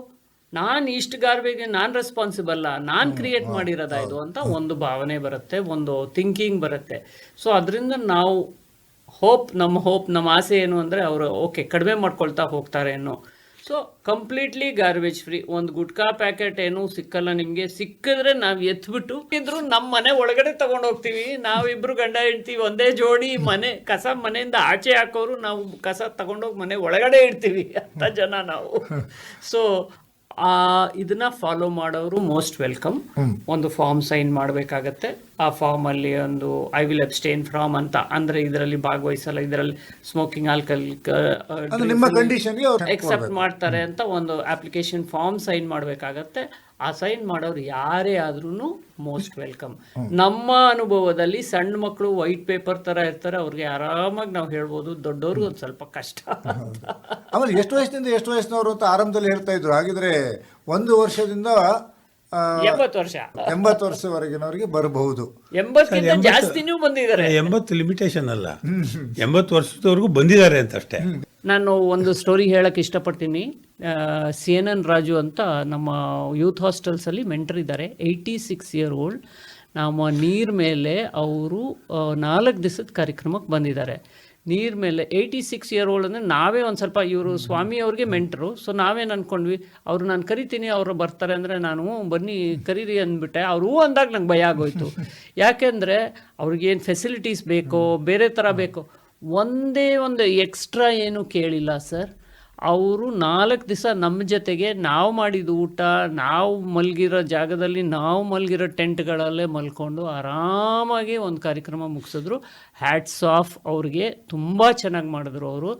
ನಾನು ಇಷ್ಟು ಗಾರ್ಬೇಜ್ ನಾನು ರೆಸ್ಪಾನ್ಸಿಬಲ್, ನಾನು ಕ್ರಿಯೇಟ್ ಮಾಡಿರೋದ ಇದು ಅಂತ ಒಂದು ಭಾವನೆ ಬರುತ್ತೆ, ಒಂದು ಥಿಂಕಿಂಗ್ ಬರುತ್ತೆ. ಸೊ ಅದರಿಂದ ನಾವು ನಮ್ಮ ಆಸೆ ಏನು ಅಂದರೆ ಅವರು ಓಕೆ ಕಡಿಮೆ ಮಾಡ್ಕೊಳ್ತಾ ಹೋಗ್ತಾರೆ ಅನ್ನೋ. So completely garbage free. ಒಂದು ಗುಟ್ಕಾ ಪ್ಯಾಕೆಟ್ ಏನೂ ಸಿಕ್ಕಲ್ಲ ನಿಮಗೆ. ಸಿಕ್ಕಿದ್ರೆ ನಾವು ಎತ್ಬಿಟ್ಟು ಇದ್ರು ನಮ್ಮ ಮನೆ ಒಳಗಡೆ ತಗೊಂಡು ಹೋಗ್ತೀವಿ. ನಾವಿಬ್ರು ಗಂಡ ಹೆಂಡ್ತಿ ಒಂದೇ ಜೋಡಿ, ಕಸ ಮನೆಯಿಂದ ಆಚೆ ಹಾಕೋರು, ನಾವು ಕಸ ತಗೊಂಡೋಗಿ ಮನೆ ಒಳಗಡೆ ಇಡ್ತೀವಿ ಅಂತ ಜನ ನಾವು. ಸೊ ಇದನ್ನ ಫಾಲೋ ಮಾಡೋರು ಮೋಸ್ಟ್ ವೆಲ್ಕಮ್. ಒಂದು ಫಾರ್ಮ್ ಸೈನ್ ಮಾಡಬೇಕಾಗತ್ತೆ. ಆ ಫಾರ್ಮ್ ಅಲ್ಲಿ ಒಂದು ಐ ವಿಲ್ ಅಬ್ಸ್ಟೇನ್ ಫ್ರಾಮ್ ಅಂತ, ಅಂದ್ರೆ ಇದರಲ್ಲಿ ಭಾಗವಹಿಸಲ್ಲ, ಇದರಲ್ಲಿ ಸ್ಮೋಕಿಂಗ್ ಎಕ್ಸೆಪ್ಟ್ ಮಾಡ್ತಾರೆ ಅಂತ ಒಂದು ಅಪ್ಲಿಕೇಶನ್ ಫಾರ್ಮ್ ಸೈನ್ ಮಾಡಬೇಕಾಗತ್ತೆ. ಆ ಸೈನ್ ಮಾಡೋರು ಯಾರೇ ಆದ್ರೂ ಮೋಸ್ಟ್ ವೆಲ್ಕಮ್. ನಮ್ಮ ಅನುಭವದಲ್ಲಿ ಸಣ್ಣ ಮಕ್ಕಳು ವೈಟ್ ಪೇಪರ್ ತರ ಇರ್ತಾರೆ, ಅವ್ರಿಗೆ ಆರಾಮಾಗಿ ನಾವು ಹೇಳ್ಬೋದು. ದೊಡ್ಡವ್ರಿಗೆ ಒಂದು ಸ್ವಲ್ಪ ಕಷ್ಟ. ಆಮೇಲೆ ಎಷ್ಟು ವಯಸ್ಸಿನಿಂದ ಎಷ್ಟು ವಯಸ್ಸಿನವರು ಅಂತ ಆರಂಭದಲ್ಲಿ ಹೇಳ್ತಾ ಇದ್ರು. ಹಾಗಿದ್ರೆ 1 ವರ್ಷದಿಂದ 80 ವರ್ಷ 80 ವರ್ಷವರೆಗಿನವರಿಗೆ ಬರಬಹುದು. 80ಕ್ಕಿಂತ ಜಾಸ್ತಿನೂ ಬಂದಿದ್ದಾರೆ. 80 ಲಿಮಿಟೇಷನ್ ಅಲ್ಲ, 80 ವರ್ಷದವರೆಗೂ ಬಂದಿದ್ದಾರೆ ಅಂತ ಅಷ್ಟೇ. ನಾನು ಒಂದು ಸ್ಟೋರಿ ಹೇಳಕ್ಕೆ ಇಷ್ಟಪಡ್ತೀನಿ. CNN ರಾಜು ಅಂತ ನಮ್ಮ ಯೂತ್ ಹಾಸ್ಟೆಲ್ಸಲ್ಲಿ ಮೆಂಟರ್ ಇದ್ದಾರೆ, 86 ಇಯರ್ ಓಲ್ಡ್. ನಮ್ಮ ನೀರ್ ಮೇಲೆ ಅವರು 4 ದಿವಸದ ಕಾರ್ಯಕ್ರಮಕ್ಕೆ ಬಂದಿದ್ದಾರೆ. ನೀರ್ ಮೇಲೆ 86 ಇಯರ್ ಓಲ್ಡ್ ಅಂದರೆ ನಾವೇ ಒಂದು ಸ್ವಲ್ಪ, ಇವರು ಸ್ವಾಮಿ ಅವ್ರಿಗೆ ಮೆಂಟ್ರು, ಸೊ ನಾವೇನು ಅಂದ್ಕೊಂಡ್ವಿ, ಅವರು ನಾನು ಕರಿತೀನಿ, ಅವರು ಬರ್ತಾರೆ ಅಂದರೆ ನಾನು ಬನ್ನಿ ಕರೀರಿ ಅಂದ್ಬಿಟ್ಟೆ. ಅವರು ಅಂದಾಗ ನಂಗೆ ಭಯ ಆಗೋಯ್ತು. ಯಾಕೆಂದರೆ ಅವ್ರಿಗೇನು ಫೆಸಿಲಿಟೀಸ್ ಬೇಕೋ, ಬೇರೆ ಥರ ಬೇಕೋ, ಒಂದೇ ಒಂದು ಎಕ್ಸ್ಟ್ರಾ ಏನು ಕೇಳಿಲ್ಲ ಸರ್. ಅವರು 4 ದಿವಸ ನಮ್ಮ ಜೊತೆಗೆ ನಾವು ಮಾಡಿದ ಊಟ, ನಾವು ಮಲಗಿರೋ ಜಾಗದಲ್ಲಿ, ನಾವು ಮಲಗಿರೋ ಟೆಂಟ್ಗಳಲ್ಲೇ ಮಲ್ಕೊಂಡು ಆರಾಮಾಗಿ ಒಂದು ಕಾರ್ಯಕ್ರಮ ಮುಗಿಸಿದ್ರು. ಹ್ಯಾಟ್ಸ್ ಆಫ್ ಅವ್ರಿಗೆ, ತುಂಬ ಚೆನ್ನಾಗಿ ಮಾಡಿದ್ರು ಅವರು.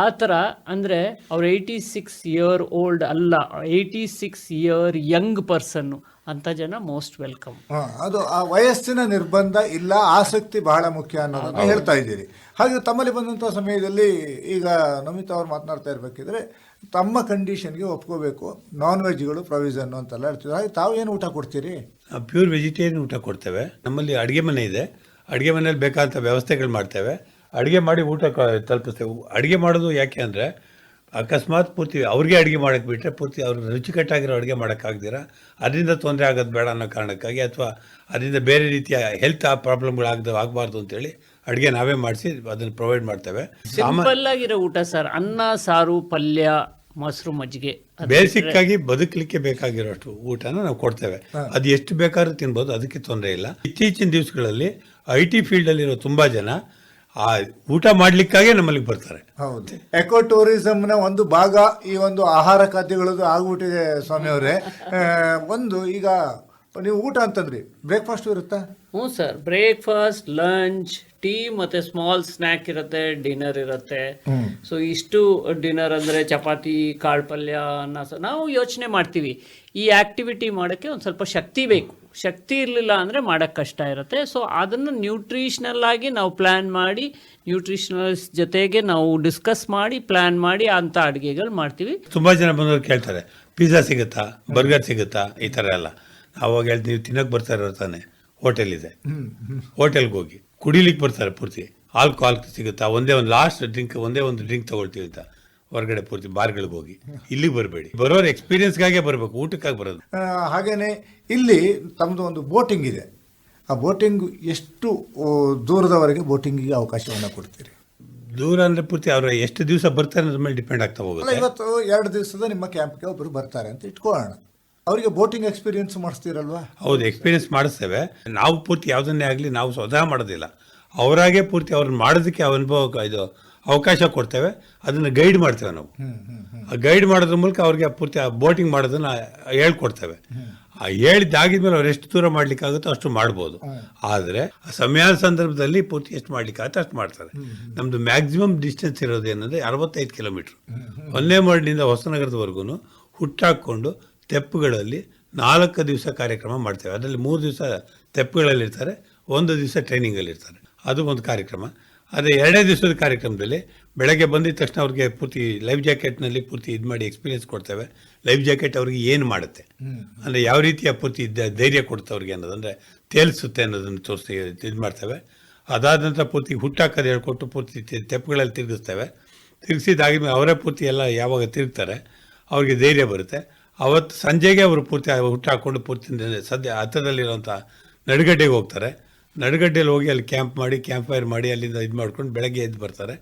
ಆ ಥರ ಅಂದರೆ ಅವ್ರು 86 ಇಯರ್ ಓಲ್ಡ್ ಅಲ್ಲ, 86 ಇಯರ್ ಯಂಗ್ ಪರ್ಸನ್ನು. ಅಂಥ ಜನ ಮೋಸ್ಟ್ ವೆಲ್ಕಮ್. ಅದು ಆ ವಯಸ್ಸಿನ ನಿರ್ಬಂಧ ಇಲ್ಲ, ಆಸಕ್ತಿ ಬಹಳ ಮುಖ್ಯ ಅನ್ನೋದನ್ನು ಹೇಳ್ತಾ ಇದ್ದೀರಿ. ಹಾಗೆ ತಮ್ಮಲ್ಲಿ ಬಂದಂಥ ಸಮಯದಲ್ಲಿ ಈಗ ನಮಿತಾ ಅವ್ರು ಮಾತನಾಡ್ತಾ ಇರಬೇಕಿದ್ರೆ ತಮ್ಮ ಕಂಡೀಷನ್ಗೆ ಒಪ್ಕೋಬೇಕು, ನಾನ್ ವೆಜ್ಗಳು ಪ್ರೊವಿಷನ್ ಅಂತೆಲ್ಲ ಹೇಳ್ತಿದ್ರು. ಹಾಗೆ ತಾವು ಏನು ಊಟ ಕೊಡ್ತೀರಿ? ಪ್ಯೂರ್ ವೆಜಿಟೇರಿಯನ್ ಊಟ ಕೊಡ್ತೇವೆ. ನಮ್ಮಲ್ಲಿ ಅಡುಗೆ ಮನೆ ಇದೆ, ಅಡುಗೆ ಮನೇಲಿ ಬೇಕಾದಂಥ ವ್ಯವಸ್ಥೆಗಳು ಮಾಡ್ತೇವೆ, ಅಡುಗೆ ಮಾಡಿ ಊಟ ತಲುಪಿಸ್ತೇವೆ. ಅಡುಗೆ ಮಾಡೋದು ಯಾಕೆ ಅಂದರೆ ಅಕಸ್ಮಾತ್ ಪೂರ್ತಿ ಅವ್ರಿಗೆ ಅಡುಗೆ ಮಾಡೋಕ್ಕೆ ಬಿಟ್ಟರೆ ಪೂರ್ತಿ ಅವ್ರಿಗೆ ರುಚಿಕಟ್ಟಾಗಿರೋ ಅಡುಗೆ ಮಾಡೋಕ್ಕಾಗ್ದಿರ ಅದರಿಂದ ತೊಂದರೆ ಆಗೋದು ಬೇಡ ಅನ್ನೋ ಕಾರಣಕ್ಕಾಗಿ, ಅಥವಾ ಅದರಿಂದ ಬೇರೆ ರೀತಿಯ ಹೆಲ್ತ್ ಆಗಬಾರ್ದು ಅಂತೇಳಿ ಅಡುಗೆ ನಾವೇ ಮಾಡಿಸಿ ಅದನ್ನು ಪ್ರೊವೈಡ್ ಮಾಡ್ತೇವೆ. ಸಿಂಪಲ್ ಆಗಿರೋ ಊಟ ಸರ್, ಅನ್ನ ಸಾರು ಪಲ್ಯ ಮೊಸರು ಮಜ್ಜಿಗೆ, ಬೇಸಿಕ್ ಆಗಿ ಬದುಕಲಿಕ್ಕೆ ಬೇಕಾಗಿರೋಷ್ಟು ಊಟನ ನಾವು ಕೊಡ್ತೇವೆ. ಅದು ಎಷ್ಟು ಬೇಕಾದ್ರೂ ತಿನ್ಬೋದು, ಅದಕ್ಕೆ ತೊಂದರೆ ಇಲ್ಲ. ಇತ್ತೀಚಿನ ದಿವಸಗಳಲ್ಲಿ IT ಫೀಲ್ಡಲ್ಲಿರೋ ತುಂಬ ಜನ ಆ ಊಟ ಮಾಡ್ಲಿಕ್ಕಾಗೆ ನಮ್ಮಲ್ಲಿಗೆ ಬರ್ತಾರೆ. ಹೌದು, ಎಕೋ ಟೂರಿಸಂನ ಒಂದು ಭಾಗ ಈ ಒಂದು ಆಹಾರ ಖಾದ್ಯಗಳದ್ದು ಆಗ್ಬಿಟ್ಟಿದೆ ಸ್ವಾಮಿ ಅವರೇ. ಒಂದು ಈಗ ನೀವು ಊಟ ಅಂತಂದ್ರಿ, ಬ್ರೇಕ್ಫಾಸ್ಟ್ ಇರುತ್ತಾ? ಹ್ಞೂ ಸರ್, ಬ್ರೇಕ್ಫಾಸ್ಟ್, ಲಂಚ್, ಟೀ ಮತ್ತು ಸ್ಮಾಲ್ ಸ್ನ್ಯಾಕ್ ಇರುತ್ತೆ, ಡಿನ್ನರ್ ಇರುತ್ತೆ. ಸೊ ಇಷ್ಟು ಡಿನ್ನರ್ ಅಂದರೆ ಚಪಾತಿ, ಕಾಳು ಪಲ್ಯ, ಅನ್ನ. ನಾವು ಯೋಚನೆ ಮಾಡ್ತೀವಿ ಈ ಆ್ಯಕ್ಟಿವಿಟಿ ಮಾಡೋಕ್ಕೆ ಒಂದು ಸ್ವಲ್ಪ ಶಕ್ತಿ ಬೇಕು. ಶಕ್ತಿ ಇರಲಿಲ್ಲ ಅಂದರೆ ಮಾಡೋಕ್ಕೆ ಕಷ್ಟ ಇರುತ್ತೆ. ಸೊ ಅದನ್ನು ನ್ಯೂಟ್ರಿಷನಲ್ ಆಗಿ ನಾವು ಪ್ಲ್ಯಾನ್ ಮಾಡಿ, ನ್ಯೂಟ್ರಿಷನಲ್ಸ್ ಜೊತೆಗೆ ನಾವು ಡಿಸ್ಕಸ್ ಮಾಡಿ ಪ್ಲ್ಯಾನ್ ಮಾಡಿ ಅಂಥ ಅಡುಗೆಗಳು ಮಾಡ್ತೀವಿ. ತುಂಬ ಜನ ಬಂದವರು ಕೇಳ್ತಾರೆ, ಪಿಜ್ಜಾ ಸಿಗುತ್ತಾ, ಬರ್ಗರ್ ಸಿಗುತ್ತಾ, ಈ ಥರ ಎಲ್ಲ. ಅವಾಗ ಹೇಳ್ತೀವಿ, ನೀವು ತಿನ್ನೋಕೆ ಬರ್ತಾ ಇರೋ ತಾನೆ, ಹೋಟೆಲ್ ಇದೆ, ಹೋಟೆಲ್ಗೆ ಹೋಗಿ. ಕುಡಿಲಿಕ್ಕೆ ಬರ್ತಾರೆ ಪೂರ್ತಿ, ಆಲ್ಕೋಹಾಲ್ ಸಿಗುತ್ತಾ, ಒಂದೇ ಒಂದು ಡ್ರಿಂಕ್ ತಗೊಳ್ತೀವಿ ಅಂತ ಹೊರಗಡೆ ಪೂರ್ತಿ ಬಾರ್ಗಳಿಗೆ ಹೋಗಿ. ಇಲ್ಲಿಗೆ ಬರಬೇಡಿ, ಬರೋರು ಎಕ್ಸ್ಪೀರಿಯನ್ಸ್ಗಾಗೆ ಬರಬೇಕು, ಊಟಕ್ಕಾಗಿ ಬರೋದು. ಹಾಗೇನೆ ಇಲ್ಲಿ ತಮ್ಮದು ಒಂದು ಬೋಟಿಂಗ್ ಇದೆ. ಆ ಬೋಟಿಂಗ್ ಎಷ್ಟು ದೂರದವರೆಗೆ ಬೋಟಿಂಗಿಗೆ ಅವಕಾಶವನ್ನು ಕೊಡ್ತೀರಿ? ದೂರ ಅಂದರೆ ಪೂರ್ತಿ ಅವರು ಎಷ್ಟು ದಿವಸ ಬರ್ತಾರೆ ಅನ್ನೋದ್ರ ಮೇಲೆ ಡಿಪೆಂಡ್ ಆಗ್ತಾ ಹೋಗುತ್ತೆ. ಇವತ್ತು 2 ದಿವಸದ ನಿಮ್ಮ ಕ್ಯಾಂಪ್ಗೆ ಒಬ್ಬರು ಬರ್ತಾರೆ ಅಂತ ಇಟ್ಕೊಳ್ಳೋಣ, ಅವರಿಗೆ ಬೋಟಿಂಗ್ ಎಕ್ಸ್ಪೀರಿಯನ್ಸ್ ಮಾಡಿಸ್ತೀರಲ್ವಾ? ಹೌದು, ಎಕ್ಸ್ಪೀರಿಯನ್ಸ್ ಮಾಡಿಸ್ತೇವೆ. ನಾವು ಪೂರ್ತಿ ಯಾವುದನ್ನೇ ಆಗಲಿ ನಾವು ಸ್ವತಃ ಮಾಡೋದಿಲ್ಲ, ಅವರಾಗೆ ಪೂರ್ತಿ ಅವ್ರನ್ನ ಮಾಡೋದಕ್ಕೆ ಅವಕಾಶ ಕೊಡ್ತೇವೆ, ಅದನ್ನು ಗೈಡ್ ಮಾಡ್ತೇವೆ ನಾವು. ಆ ಗೈಡ್ ಮಾಡೋದ್ರ ಮೂಲಕ ಅವ್ರಿಗೆ ಪೂರ್ತಿ ಆ ಬೋಟಿಂಗ್ ಮಾಡೋದನ್ನು ಹೇಳ್ಕೊಡ್ತೇವೆ. ಹೇಳಿದ್ದಾಗಿದ್ಮೇಲೆ ಅವ್ರು ಎಷ್ಟು ದೂರ ಮಾಡ್ಲಿಕ್ಕಾಗುತ್ತೋ ಅಷ್ಟು ಮಾಡ್ಬೋದು. ಆದರೆ ಸಮಯಾದ ಸಂದರ್ಭದಲ್ಲಿ ಪೂರ್ತಿ ಎಷ್ಟು ಮಾಡ್ಲಿಕ್ಕಾಗುತ್ತೆ ಅಷ್ಟು ಮಾಡ್ತಾರೆ. ನಮ್ಮದು ಮ್ಯಾಕ್ಸಿಮಮ್ ಡಿಸ್ಟೆನ್ಸ್ ಇರೋದು ಏನಂದರೆ 65 ಕಿಲೋಮೀಟ್ರ್. ಹೊನ್ನೇಮರಡಿನಿಂದ ಹೊಸನಗರದವರೆಗೂ ಹುಟ್ಟಾಕೊಂಡು ತೆಪ್ಪುಗಳಲ್ಲಿ 4 ದಿವಸ ಕಾರ್ಯಕ್ರಮ ಮಾಡ್ತೇವೆ. ಅದರಲ್ಲಿ 3 ದಿವಸ ತೆಪ್ಪುಗಳಲ್ಲಿರ್ತಾರೆ, 1 ದಿವಸ ಟ್ರೈನಿಂಗಲ್ಲಿರ್ತಾರೆ. ಅದು ಒಂದು ಕಾರ್ಯಕ್ರಮ. ಅದೇ 2ನೇ ದಿವಸದ ಕಾರ್ಯಕ್ರಮದಲ್ಲಿ ಬೆಳಗ್ಗೆ ಬಂದಿದ ತಕ್ಷಣ ಅವ್ರಿಗೆ ಪೂರ್ತಿ ಲೈಫ್ ಜಾಕೆಟ್ನಲ್ಲಿ ಪೂರ್ತಿ ಇದು ಮಾಡಿ ಎಕ್ಸ್ಪೀರಿಯನ್ಸ್ ಕೊಡ್ತೇವೆ. ಲೈಫ್ ಜಾಕೆಟ್ ಅವ್ರಿಗೆ ಏನು ಮಾಡುತ್ತೆ ಅಂದರೆ ಯಾವ ರೀತಿಯ ಪೂರ್ತಿ ಧೈರ್ಯ ಕೊಡುತ್ತೆ ಅವ್ರಿಗೆ ಅನ್ನೋದಂದರೆ ತೇಲಿಸುತ್ತೆ ಅನ್ನೋದನ್ನು ತೋರಿಸಿ ಇದು ಮಾಡ್ತೇವೆ. ಅದಾದ ನಂತರ ಪೂರ್ತಿ ಹುಟ್ಟಾಕೋದು ಹೇಳ್ಕೊಟ್ಟು ಪೂರ್ತಿ ತೆಪ್ಪುಗಳಲ್ಲಿ ತಿರುಗಿಸ್ತೇವೆ. ತಿರುಗಿಸಿದಾಗಿದ್ಮೇಲೆ ಅವರೇ ಪೂರ್ತಿ ಎಲ್ಲ ಯಾವಾಗ ತಿರುಗ್ತಾರೆ ಅವ್ರಿಗೆ ಧೈರ್ಯ ಬರುತ್ತೆ. ಅವತ್ತು ಸಂಜೆಗೆ ಅವರು ಪೂರ್ತಿ ಹುಟ್ಟಾಕೊಂಡು ಪೂರ್ತಿ ಹತ್ತಿರದಲ್ಲಿರೋಂಥ ನಡುಗಡ್ಡೆಗೆ ಹೋಗ್ತಾರೆ. ನಡುಗಡ್ಡೆಯಲ್ಲಿ ಹೋಗಿ ಅಲ್ಲಿ ಕ್ಯಾಂಪ್ ಫೈರ್ ಮಾಡಿ ಅಲ್ಲಿಂದ ಇದು ಮಾಡ್ಕೊಂಡು ಬೆಳಗ್ಗೆ ಎದ್ದು ಬರ್ತಾರೆ.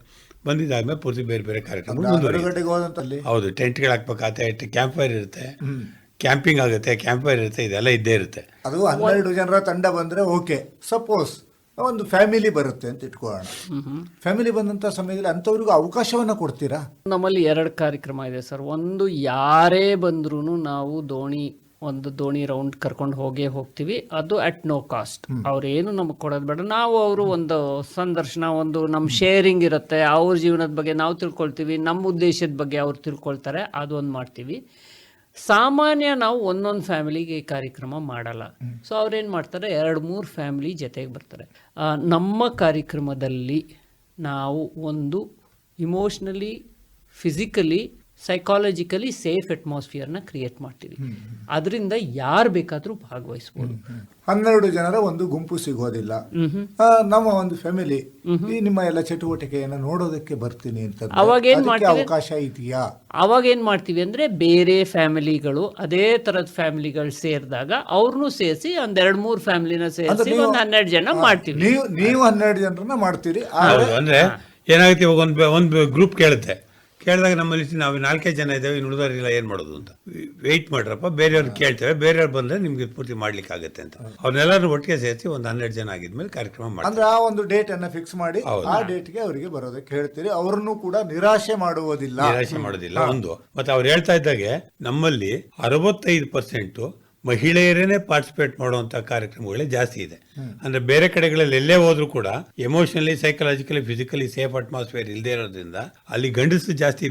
ಬಂದಿದ್ದಾದ್ಮೇಲೆ ಪೂರ್ತಿ ಬೇರೆ ಬೇರೆ ಕಾರ್ಯಕ್ರಮ. ಹೌದು, ಟೆಂಟ್ಗಳು ಹಾಕ್ಬೇಕಾಗತ್ತೆ, ಕ್ಯಾಂಪ್ ಫೈರ್ ಇರುತ್ತೆ, ಕ್ಯಾಂಪಿಂಗ್ ಆಗುತ್ತೆ, ಕ್ಯಾಂಪ್ ಫೈರ್ ಇರುತ್ತೆ, ಇದೆಲ್ಲ ಇದ್ದೇ ಇರುತ್ತೆ. ಅದು 12 ಜನರ ತಂಡ ಬಂದರೆ ಓಕೆ. ಸಪೋಸ್ ಒಂದು ಫ್ಯಾಮಿಲಿ ಬರುತ್ತೆ ಅಂತ ಇಟ್ಕೊಳ್ಳೋಣ, ಫ್ಯಾಮಿಲಿ ಬಂದಂಥ ಸಮಯದಲ್ಲಿ ಅಂಥವ್ರಿಗೂ ಅವಕಾಶವನ್ನು ಕೊಡ್ತೀರಾ? ನಮ್ಮಲ್ಲಿ 2 ಕಾರ್ಯಕ್ರಮ ಇದೆ ಸರ್. ಒಂದು, ಯಾರೇ ಬಂದ್ರೂ ನಾವು ದೋಣಿ ರೌಂಡ್ ಕರ್ಕೊಂಡು ಹೋಗ್ತೀವಿ. ಅದು ಅಟ್ ನೋ ಕಾಸ್ಟ್. ಅವ್ರೇನು ನಮಗೆ ಕೊಡೋದು ಬೇಡ. ನಾವು ಅವರು ಒಂದು ಸಂದರ್ಶನ, ಒಂದು ನಮ್ಮ ಶೇರಿಂಗ್ ಇರುತ್ತೆ, ಅವ್ರ ಜೀವನದ ಬಗ್ಗೆ ನಾವು ತಿಳ್ಕೊಳ್ತೀವಿ, ನಮ್ಮ ಉದ್ದೇಶದ ಬಗ್ಗೆ ಅವ್ರು ತಿಳ್ಕೊಳ್ತಾರೆ, ಅದೊಂದು ಮಾಡ್ತೀವಿ. ಸಾಮಾನ್ಯ ನಾವು ಒಂದೊಂದು ಫ್ಯಾಮಿಲಿಗೆ ಕಾರ್ಯಕ್ರಮ ಮಾಡಲ್ಲ. ಸೊ ಅವ್ರೇನು ಮಾಡ್ತಾರೆ, 2-3 ಫ್ಯಾಮಿಲಿ ಜೊತೆಗೆ ಬರ್ತಾರೆ. ನಮ್ಮ ಕಾರ್ಯಕ್ರಮದಲ್ಲಿ ನಾವು ಒಂದು ಇಮೋಷ್ನಲಿ, ಫಿಸಿಕಲಿ ಸೈಕಾಲಜಿಕಲಿ ಸೇಫ್ ಅಟ್ಮಾಸ್ಫಿಯರ್ನ ಕ್ರಿಯೇಟ್ ಮಾಡ್ತೀವಿ. ಅದರಿಂದ ಯಾರು ಬೇಕಾದರೂ ಭಾಗವಹಿಸ್ಬೋದು. 12 ಜನರ ಒಂದು ಗುಂಪು ಸಿಗೋದಿಲ್ಲ. ನಮ್ಮ ಒಂದು ಫ್ಯಾಮಿಲಿ ಈ ನಿಮ್ಮ ಎಲ್ಲ ಚಟುವಟಿಕೆಯನ್ನು ನೋಡೋದಕ್ಕೆ ಬರ್ತೀನಿ ಅಂತ ಅವಾಗ ಏನ್ ಮಾಡ್ತೀವಿ? ಅವಕಾಶ ಇದೆಯಾ? ಅವಾಗ ಏನ್ ಮಾಡ್ತೀವಿ ಅಂದ್ರೆ ಬೇರೆ ಫ್ಯಾಮಿಲಿಗಳು ಅದೇ ತರದ ಫ್ಯಾಮಿಲಿಗಳು ಸೇರಿದಾಗ ಅವ್ರನ್ನೂ ಸೇರಿಸಿ ಒಂದ್ 2-3 ಫ್ಯಾಮಿಲಿನ ಸೇರಿಸಿ ನೀವು- ಒಂದು 12 ಜನ ಮಾಡ್ತೀವಿ. ನೀವು 12 ಜನರನ್ನ ಮಾಡ್ತೀರಿ. ಹೌದು. ಅಂದ್ರೆ ಏನಾಗುತ್ತೆ, ಇವಾಗ ಒಂದು ಗ್ರೂಪ್ ಕೇಳುತ್ತೆ, ಕೇಳಿದಾಗ ನಮ್ಮಲ್ಲಿ ನಾವು 4 ಜನ ಇದ್ದೇವೆ, ಇನ್ನು ಉಳಿದವರಿಲ್ಲ, ಏನು ಮಾಡೋದು ಅಂತ ವೆಯ್ಟ್ ಮಾಡ್ರಪ್ಪ, ಬೇರೆಯವ್ರು ಕೇಳ್ತೇವೆ, ಬೇರೆಯವ್ರು ಬಂದರೆ ನಿಮ್ಗೆ ಪೂರ್ತಿ ಮಾಡ್ಲಿಕ್ಕೆ ಆಗುತ್ತೆ ಅಂತ ಅವ್ರನ್ನೆಲ್ಲರೂ ಒಟ್ಟಿಗೆ ಸೇರಿಸಿ ಒಂದು 12 ಜನ ಆಗಿದ್ಮೇಲೆ ಕಾರ್ಯಕ್ರಮ ಮಾಡ್ತೀವಿ. ಅಂದ್ರೆ ಆ ಒಂದು ಡೇಟ್ ಅನ್ನ ಫಿಕ್ಸ್ ಮಾಡಿ ಆ ಡೇಟ್ಗೆ ಅವರಿಗೆ ಬರೋದಕ್ಕೆ ಹೇಳ್ತೀರಿ. ಅವ್ರನ್ನು ಕೂಡ ನಿರಾಶೆ ಮಾಡುವುದಿಲ್ಲ. ನಿರಾಶೆ ಮಾಡೋದಿಲ್ಲ ಒಂದು. ಮತ್ತೆ ಅವ್ರು ಹೇಳ್ತಾ ಇದ್ದಾಗೆ ನಮ್ಮಲ್ಲಿ 65% ಮಹಿಳೆಯರೇನೆ ಪಾರ್ಟಿಸಿಪೇಟ್ ಮಾಡುವಂತ ಕಾರ್ಯಕ್ರಮಗಳೇ ಜಾಸ್ತಿ ಇದೆ. ಅಂದ್ರೆ ಬೇರೆ ಕಡೆಗಳಲ್ಲಿ ಎಲ್ಲೇ ಹೋದ್ರೂ ಕೂಡ emotionally, psychologically, physically safe atmosphere ಇಲ್ಲದೆ ಇರೋದ್ರಿಂದ ಅಲ್ಲಿ ಗಂಡಸರು ಜಾಸ್ತಿ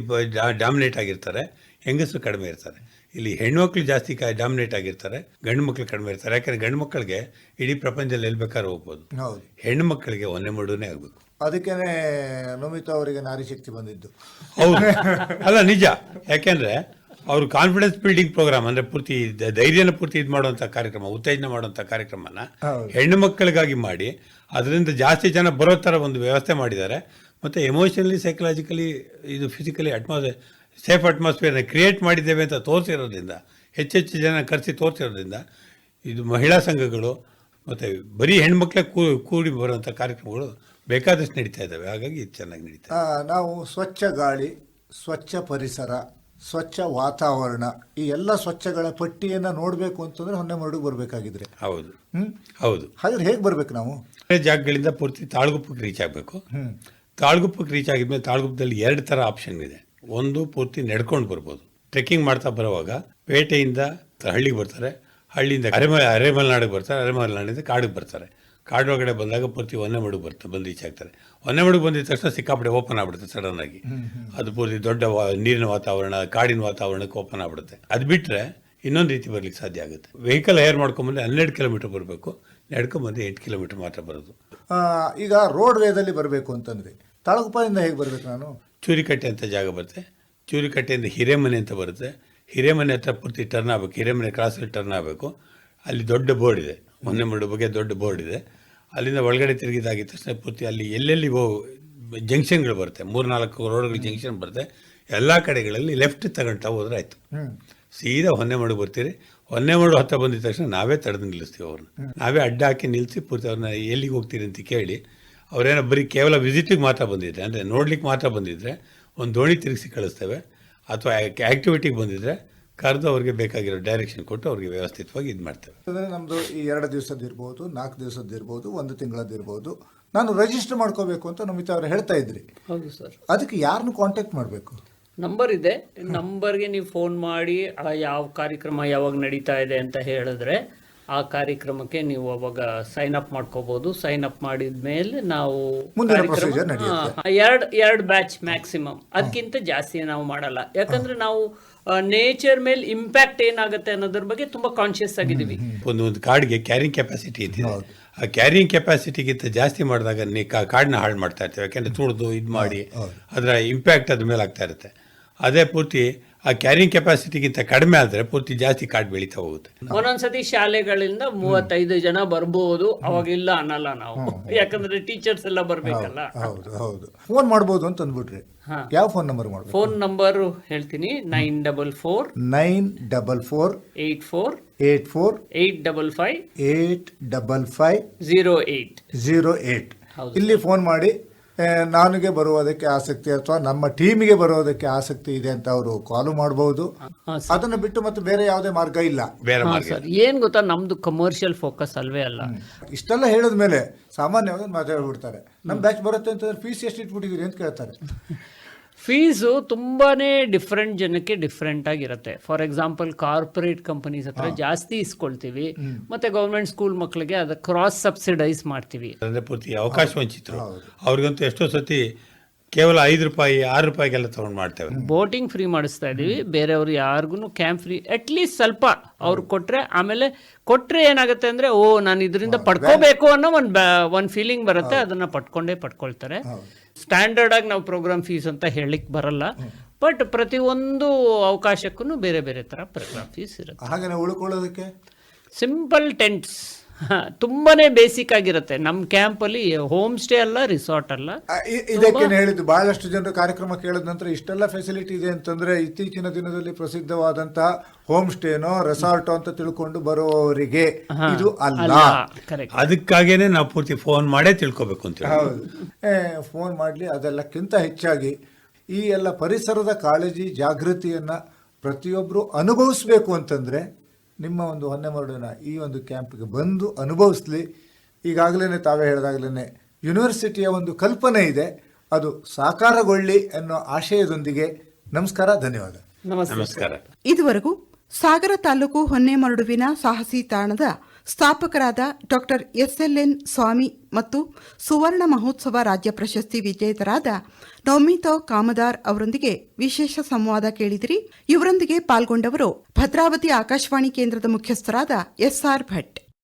ಡಾಮಿನೇಟ್ ಆಗಿರ್ತಾರೆ, ಹೆಂಗಸರು ಕಡಿಮೆ ಇರ್ತಾರೆ. ಇಲ್ಲಿ ಹೆಣ್ಮಕ್ಳು ಜಾಸ್ತಿ ಡಾಮಿನೇಟ್ ಆಗಿರ್ತಾರೆ, ಗಂಡು ಮಕ್ಳು ಕಡಿಮೆ ಇರ್ತಾರೆ. ಯಾಕಂದ್ರೆ ಗಂಡು ಮಕ್ಕಳಿಗೆ ಇಡೀ ಪ್ರಪಂಚದಲ್ಲಿ ಎಲ್ಲಿ ಬೇಕಾದ್ರೂ ಹೋಗ್ಬೋದು, ಹೌದು. ಹೆಣ್ಣು ಮಕ್ಕಳಿಗೆ ಒಂದೇ ಮಡುನೇ ಆಗ್ಬೇಕು. ಅದಕ್ಕೇನೆ ನಮಿತಾ ಅವರಿಗೆ ನಾರಿ ಶಕ್ತಿ ಬಂದಿದ್ದು. ಹೌದು, ಅಲ್ಲ ನಿಜ. ಯಾಕೆಂದ್ರೆ ಅವರು ಕಾನ್ಫಿಡೆನ್ಸ್ ಬಿಲ್ಡಿಂಗ್ ಪ್ರೋಗ್ರಾಮ್ ಅಂದ್ರೆ ಪೂರ್ತಿ ಧೈರ್ಯನ ಪೂರ್ತಿ ಇದು ಮಾಡುವಂತ ಕಾರ್ಯಕ್ರಮ, ಉತ್ತೇಜನ ಮಾಡುವಂತ ಕಾರ್ಯಕ್ರಮನ ಹೆಣ್ಣು ಮಕ್ಕಳಿಗಾಗಿ ಮಾಡಿ ಅದರಿಂದ ಜಾಸ್ತಿ ಜನ ಬರೋ ತರ ಒಂದು ವ್ಯವಸ್ಥೆ ಮಾಡಿದ್ದಾರೆ. ಮತ್ತೆ ಎಮೋಷನಲಿ, ಸೈಕಲಾಜಿಕಲಿ, ಇದು ಫಿಸಿಕಲಿ ಸೇಫ್ ಅಟ್ಮಾಸ್ಫಿಯರ್ನ ಕ್ರಿಯೇಟ್ ಮಾಡಿದ್ದೇವೆ ಅಂತ ತೋರಿಸಿರೋದ್ರಿಂದ, ಹೆಚ್ಚೆಚ್ಚು ಜನ ಕರೆಸಿ ತೋರಿಸಿರೋದ್ರಿಂದ ಇದು ಮಹಿಳಾ ಸಂಘಗಳು ಮತ್ತೆ ಬರೀ ಹೆಣ್ಮಕ್ಳೇ ಕೂಡಿ ಬರುವಂಥ ಕಾರ್ಯಕ್ರಮಗಳು ಬೇಕಾದಷ್ಟು ನಡೀತಾ ಇದ್ದಾವೆ. ಹಾಗಾಗಿ ಇದು ಚೆನ್ನಾಗಿ ನಡೀತಾ ಇದೆ. ನಾವು ಸ್ವಚ್ಛ ಗಾಳಿ, ಸ್ವಚ್ಛ ಪರಿಸರ, ಸ್ವಚ್ಛ ವಾತಾವರಣ, ಈ ಎಲ್ಲ ಸ್ವಚ್ಛಗಳ ಪಟ್ಟಿಯನ್ನ ನೋಡಬೇಕು ಅಂತಂದ್ರೆ ಹೊನ್ನೆಮರಡಿಗೆ ಬರಬೇಕಾಗಿದ್ರೆ. ಹೌದು ಹೌದು. ಹಾಗಾದ್ರೆ ಹೇಗೆ ಬರ್ಬೇಕು ನಾವು? ಜಾಗಗಳಿಂದ ಪೂರ್ತಿ ತಾಳ್ಗುಪ್ಪಕ್ಕೆ ರೀಚ್ ಆಗಬೇಕು. ತಾಳ್ಗುಪ್ಪಕ್ಕೆ ರೀಚ್ ಆಗಿದ್ಮೇಲೆ ತಾಳ್ಗುಪ್ಪದಲ್ಲಿ 2 ಥರ ಆಪ್ಷನ್ ಇದೆ. ಒಂದು ಪೂರ್ತಿ ನಡ್ಕೊಂಡು ಬರ್ಬೋದು. ಟ್ರೆಕ್ಕಿಂಗ್ ಮಾಡ್ತಾ ಬರುವಾಗ ಪೇಟೆಯಿಂದ ಹಳ್ಳಿಗೆ ಬರ್ತಾರೆ, ಹಳ್ಳಿಯಿಂದ ಅರೆಮಲೆನಾಡಿಗೆ ಬರ್ತಾರೆ, ಅರೆಮಲೆನಾಡಿಂದ ಕಾಡಿಗೆ ಬರ್ತಾರೆ. ಕಾಡೊಳಗಡೆ ಬಂದಾಗ ಪೂರ್ತಿ ಹೊನ್ನೆಮರಡಿಗೆ ಬಂದು ರೀಚ್ ಆಗ್ತಾರೆ. ಹೊನ್ನೆಮರಡಿಗೆ ಬಂದಿದ ತಕ್ಷಣ ಸಿಕ್ಕಾಪಟ್ಟೆ ಓಪನ್ ಆಗ್ಬಿಡುತ್ತೆ ಸಡನ್ ಆಗಿ. ಅದು ಪೂರ್ತಿ ದೊಡ್ಡ ನೀರಿನ ವಾತಾವರಣ, ಕಾಡಿನ ವಾತಾವರಣಕ್ಕೆ ಓಪನ್ ಆಗ್ಬಿಡುತ್ತೆ. ಅದು ಬಿಟ್ಟರೆ ಇನ್ನೊಂದು ರೀತಿ ಬರ್ಲಿಕ್ಕೆ ಸಾಧ್ಯ ಆಗುತ್ತೆ. ವೆಹಿಕಲ್ ಹೈರ್ ಮಾಡ್ಕೊಂಬಂದ್ರೆ 12 ಕಿಲೋಮೀಟರ್ ಬರಬೇಕು, ನಡ್ಕೊಂಬಂದ್ರೆ 8 ಕಿಲೋಮೀಟರ್ ಮಾತ್ರ ಬರೋದು. ಈಗ ರೋಡ್ ವೇದಲ್ಲಿ ಬರಬೇಕು ಅಂತಂದ್ರೆ ತಾಳಗುಪ್ಪದಿಂದ ಹೇಗೆ ಬರ್ಬೇಕು ನಾನು? ಚೂರಿಕಟ್ಟೆ ಅಂತ ಜಾಗ ಬರುತ್ತೆ. ಚೂರಿಕಟ್ಟೆಯಿಂದ ಹಿರೇಮನೆ ಅಂತ ಬರುತ್ತೆ. ಹಿರೇಮನೆ ಹತ್ರ ಪೂರ್ತಿ ಟರ್ನ್ ಆಗಬೇಕು. ಹಿರೇಮನೆ ಕ್ರಾಸಲ್ಲಿ ಟರ್ನ್ ಆಗಬೇಕು. ಅಲ್ಲಿ ದೊಡ್ಡ ಬೋರ್ಡ್ ಇದೆ, ಹೊನ್ನೆಮರಡು ಬಗ್ಗೆ ದೊಡ್ಡ ಬೋರ್ಡ್ ಇದೆ. ಅಲ್ಲಿಂದ ಒಳಗಡೆ ತಿರುಗಿದಾಗಿದ ತಕ್ಷಣ ಪೂರ್ತಿ ಅಲ್ಲಿ ಎಲ್ಲೆಲ್ಲಿ ಜಂಕ್ಷನ್ಗಳು ಬರುತ್ತೆ, 3-4 ರೋಡ್ಗಳು ಜಂಕ್ಷನ್ ಬರುತ್ತೆ. ಎಲ್ಲ ಕಡೆಗಳಲ್ಲಿ ಲೆಫ್ಟ್ ತಗೊಂಡ್ತಾ ಹೋದ್ರೆ ಆಯ್ತು, ಸೀದಾ ಹೊನ್ನೆಮರಡು ಬರ್ತೀರಿ. ಹೊನ್ನೆಮರಡು ಹತ್ತ ಬಂದಿದ ತಕ್ಷಣ ನಾವೇ ತಡೆದು ನಿಲ್ಲಿಸ್ತೀವಿ ಅವ್ರನ್ನ. ನಾವೇ ಅಡ್ಡ ಹಾಕಿ ನಿಲ್ಲಿಸಿ ಪೂರ್ತಿ ಅವ್ರನ್ನ ಎಲ್ಲಿಗೆ ಹೋಗ್ತೀರಿ ಅಂತ ಕೇಳಿ, ಅವರೇನೋ ಬರೀ ಕೇವಲ ವಿಸಿಟಿಗೆ ಮಾತ್ರ ಬಂದಿದ್ರೆ, ಅಂದರೆ ನೋಡ್ಲಿಕ್ಕೆ ಮಾತ್ರ ಬಂದಿದ್ರೆ ಒಂದು ದೋಣಿ ತಿರುಗಿಸಿ ಕಳಿಸ್ತೇವೆ. ಅಥವಾ ಆ್ಯಕ್ಟಿವಿಟಿಗೆ ಬಂದಿದ್ರೆ ಕರೆದು ಅವ್ರಿಗೆ ಬೇಕಾಗಿರೋ ಡೈರೆಕ್ಷನ್ ಕೊಟ್ಟು ಅವ್ರಿಗೆ ವ್ಯವಸ್ಥಿತವಾಗಿ ಇದು ಮಾಡ್ತೇವೆ. ಅಂದರೆ ನಮ್ಮದು ಈ 2 ದಿವಸದ್ದು ಇರ್ಬೋದು, 4 ದಿವಸದ್ದು ಇರ್ಬೋದು, 1 ತಿಂಗಳದ್ದು ಇರ್ಬೋದು. ನಾನು ರಿಜಿಸ್ಟರ್ ಮಾಡ್ಕೋಬೇಕು ಅಂತ ನಮಿತಾ ಅವರು ಹೇಳ್ತಾ ಇದ್ರಿ. ಹೌದು ಸರ್. ಅದಕ್ಕೆ ಯಾರನ್ನು ಕಾಂಟ್ಯಾಕ್ಟ್ ಮಾಡಬೇಕು? ನಂಬರ್ ಇದೆ. ನಂಬರ್ಗೆ ನೀವು ಫೋನ್ ಮಾಡಿ ಯಾವ ಕಾರ್ಯಕ್ರಮ ಯಾವಾಗ ನಡೀತಾ ಇದೆ ಅಂತ ಹೇಳಿದ್ರೆ ಆ ಕಾರ್ಯಕ್ರಮಕ್ಕೆ ನೀವು ಅವಾಗ ಸೈನ್ ಅಪ್ ಮಾಡ್ಕೋಬಹುದು. ಸೈನ್ ಅಪ್ ಮಾಡಿದ ಮೇಲೆ ನಾವು ಎರಡು ಬ್ಯಾಚ್ ಮ್ಯಾಕ್ಸಿಮಮ್, ಅದಕ್ಕಿಂತ ಜಾಸ್ತಿ ನಾವು ಮಾಡಲ್ಲ. ಯಾಕಂದ್ರೆ ನಾವು ನೇಚರ್ ಮೇಲೆ ಇಂಪ್ಯಾಕ್ಟ್ ಏನಾಗುತ್ತೆ ಅನ್ನೋದ್ರ ಬಗ್ಗೆ ತುಂಬಾ ಕಾನ್ಶಿಯಸ್ ಆಗಿದ್ದೀವಿ. ಒಂದು ಕಾಡಿಗೆ ಕ್ಯಾರಿಂಗ್ ಕೆಪಾಸಿಟಿ ಇದೆ. ಆ ಕ್ಯಾರಿಂಗ್ ಕೆಪಾಸಿಟಿಗಿಂತ ಜಾಸ್ತಿ ಮಾಡಿದಾಗ ಕಾಡನ್ನ ಹಾಳು ಮಾಡ್ತಾ ಇರ್ತೇವೆ. ಯಾಕೆಂದ್ರೆ ತುಳಿದು ಇದು ಮಾಡಿ ಅದರ ಇಂಪ್ಯಾಕ್ಟ್ ಅದ್ರ ಮೇಲೆ ಆಗ್ತಾ ಇರುತ್ತೆ. ಅದೇ ಪೂರ್ತಿ ಆ ಕ್ಯಾರಿಂಗ್ ಕೆಪಾಸಿಟಿಗಿಂತ ಕಡಿಮೆ ಆದರೆ ಪೂರ್ತಿ ಜಾಸ್ತಿ ಕಾಡು ಬೆಳೀತಾ ಹೋಗುತ್ತೆ. ಒಂದೊಂದ್ಸತಿ ಶಾಲೆಗಳಿಂದ 35 ಜನ ಬರ್ಬೋದು, ಅವಾಗಿಲ್ಲ ಅನ್ನಲ್ಲ ನಾವು, ಯಾಕಂದ್ರೆ ಟೀಚರ್ಸ್ ಎಲ್ಲ ಬರ್ಬೇಕಲ್ಲ. ಹೌದು. ಫೋನ್ ಮಾಡ್ಬೋದು ಅಂತ ಅಂದ್ಬಿಟ್ರಿ. ಯಾವ ಫೋನ್ ನಂಬರ್ ಮಾಡ್ಬೋದು? ಫೋನ್ ನಂಬರ್ ಹೇಳ್ತೀನಿ, 944 84 855 ಇಲ್ಲಿ ಫೋನ್ ಮಾಡಿ ನನಗೆ ಬರುವುದಕ್ಕೆ ಆಸಕ್ತಿ ಅಥವಾ ನಮ್ಮ ಟೀಮಿಗೆ ಬರೋದಕ್ಕೆ ಆಸಕ್ತಿ ಇದೆ ಅಂತ ಅವರು ಕಾಲ್ ಮಾಡಬಹುದು. ಅದನ್ನ ಬಿಟ್ಟು ಮತ್ತೆ ಬೇರೆ ಯಾವುದೇ ಮಾರ್ಗ ಇಲ್ಲ. ಏನ್ ಗೊತ್ತಾ, ನಮ್ದು ಕಮರ್ಷಿಯಲ್ ಫೋಕಸ್ ಅಲ್ವೇ ಅಲ್ಲ. ಇಷ್ಟೆಲ್ಲ ಹೇಳಿದ ಮೇಲೆ ಸಾಮಾನ್ಯವಾಗಿ ಮಾತಾಡ್ಬಿಡ್ತಾರೆ, ನಮ್ ಬ್ಯಾಚ್ ಬರುತ್ತೆ ಅಂತಂದ್ರೆ ಫೀಸ್ ಎಷ್ಟು ಇಟ್ಬಿಟ್ಟಿದ್ದೀರಿ ಅಂತ ಕೇಳ್ತಾರೆ. ಫೀಸು ತುಂಬಾನೇ ಡಿಫ್ರೆಂಟ್ ಜನಕ್ಕೆ ಡಿಫ್ರೆಂಟ್ ಆಗಿರುತ್ತೆ. ಫಾರ್ ಎಕ್ಸಾಂಪಲ್ ಕಾರ್ಪೊರೇಟ್ ಕಂಪನೀಸ್ ಹತ್ರ ಜಾಸ್ತಿ ಇಸ್ಕೊಳ್ತೀವಿ, ಮತ್ತೆ ಗೌರ್ಮೆಂಟ್ ಸ್ಕೂಲ್ ಮಕ್ಕಳಿಗೆ ಅದ ಕ್ರಾಸ್ ಸಬ್ಸಿಡೈಸ್ ಮಾಡ್ತೀವಿ. ಅಂದ್ರೆ ಪೂರ್ತಿ ಅವಕಾಶ ವಂಚಿತರು ಅವ್ರಿಗಂತೂ ಎಷ್ಟೋ ಸತಿ ಕೇವಲ 5 ರೂಪಾಯಿ 6 ರೂಪಾಯಿಗೆಲ್ಲ ತಗೊಂಡು ಮಾಡ್ತೇವೆ. ಬೋಟಿಂಗ್ ಫ್ರೀ ಮಾಡಿಸ್ತಾ ಇದೀವಿ, ಬೇರೆಯವ್ರು ಯಾರಿಗೂ ಕ್ಯಾಂಪ್ ಫ್ರೀ ಅಟ್ಲೀಸ್ಟ್ ಸ್ವಲ್ಪ ಅವ್ರು ಕೊಟ್ರೆ, ಆಮೇಲೆ ಕೊಟ್ರೆ ಏನಾಗುತ್ತೆ ಅಂದ್ರೆ ನಾನು ಇದರಿಂದ ಪಡ್ಕೋಬೇಕು ಅನ್ನೋ ಒಂದು ಫೀಲಿಂಗ್ ಬರುತ್ತೆ. ಅದನ್ನ ಪಡ್ಕೊಳ್ತಾರೆ. ಸ್ಟ್ಯಾಂಡರ್ಡ್ ಆಗಿ ನಾವು ಪ್ರೋಗ್ರಾಮ್ ಫೀಸ್ ಅಂತ ಹೇಳಲಿಕ್ಕೆ ಬರಲ್ಲ. ಬಟ್ ಪ್ರತಿಯೊಂದು ಅವಕಾಶಕ್ಕೂ ಬೇರೆ ಬೇರೆ ಥರ ಫೀಸ್ ಇರುತ್ತೆ. ಹಾಗೆಯೇ ಉಳ್ಕೊಳ್ಳೋದಕ್ಕೆ ಸಿಂಪಲ್ ಟೆಂಟ್ಸ್ ತುಂಬಾನೇ ಬೇಸಿಕ್ ಆಗಿರುತ್ತೆ. ನಮ್ಮ ಕ್ಯಾಂಪಲ್ಲಿ ಹೋಮ್ ಸ್ಟೇ ಅಲ್ಲ, ರಿಸಾರ್ಟ್ ಅಲ್ಲ. ಇದಕ್ಕೇನು ಹೇಳಿದ್ದು, ಬಹಳಷ್ಟು ಜನರು ಕಾರ್ಯಕ್ರಮ ಕೇಳಿದ ನಂತರ ಇಷ್ಟೆಲ್ಲ ಫೆಸಿಲಿಟಿ ಇದೆ ಅಂತಂದ್ರೆ ಇತ್ತೀಚಿನ ದಿನದಲ್ಲಿ ಪ್ರಸಿದ್ಧವಾದಂತಹ ಹೋಮ್ ಸ್ಟೇನೋ ರೆಸಾರ್ಟೋ ಅಂತ ತಿಳ್ಕೊಂಡು ಬರುವವರಿಗೆ ಇದು ಅಲ್ಲ. ಕರೆಕ್ಟ್. ಅದಕ್ಕಾಗೇನೆ ನಾವು ಪೂರ್ತಿ ಫೋನ್ ಮಾಡೇ ತಿಳ್ಕೊಬೇಕು ಅಂತ. ಹೌದು, ಫೋನ್ ಮಾಡಲಿ. ಅದೆಲ್ಲಕ್ಕಿಂತ ಹೆಚ್ಚಾಗಿ ಈ ಎಲ್ಲ ಪರಿಸರದ ಕಾಳಜಿ ಜಾಗೃತಿಯನ್ನ ಪ್ರತಿಯೊಬ್ಬರು ಅನುಭವಿಸ್ಬೇಕು ಅಂತಂದ್ರೆ ನಿಮ್ಮ ಒಂದು ಹೊನ್ನೆಮರಡಿನ ಈ ಒಂದು ಕ್ಯಾಂಪ್ಗೆ ಬಂದು ಅನುಭವಿಸ್ಲಿ. ಈಗಾಗಲೇ ತಾವೇ ಹೇಳಿದಾಗಲೇ ಯೂನಿವರ್ಸಿಟಿಯ ಒಂದು ಕಲ್ಪನೆ ಇದೆ, ಅದು ಸಾಕಾರಗೊಳ್ಳಿ ಅನ್ನೋ ಆಶಯದೊಂದಿಗೆ ನಮಸ್ಕಾರ, ಧನ್ಯವಾದ. ನಮಸ್ಕಾರ. ಇದುವರೆಗೂ ಸಾಗರ ತಾಲೂಕು ಹೊನ್ನೆಮರಡುವಿನ ಸಾಹಸಿ ತಾಣದ ಸ್ಥಾಪಕರಾದ ಡಾಕ್ಟರ್ SLN ಸ್ವಾಮಿ ಮತ್ತು ಸುವರ್ಣ ಮಹೋತ್ಸವ ರಾಜ್ಯ ಪ್ರಶಸ್ತಿ ವಿಜೇತರಾದ ನೌಮಿತಾ ಕಾಮದಾರ್ ಅವರೊಂದಿಗೆ ವಿಶೇಷ ಸಂವಾದ ಕೇಳಿದಿರಿ. ಇವರೊಂದಿಗೆ ಪಾಲ್ಗೊಂಡವರು ಭದ್ರಾವತಿ ಆಕಾಶವಾಣಿ ಕೇಂದ್ರದ ಮುಖ್ಯಸ್ಥರಾದ SR ಭಟ್.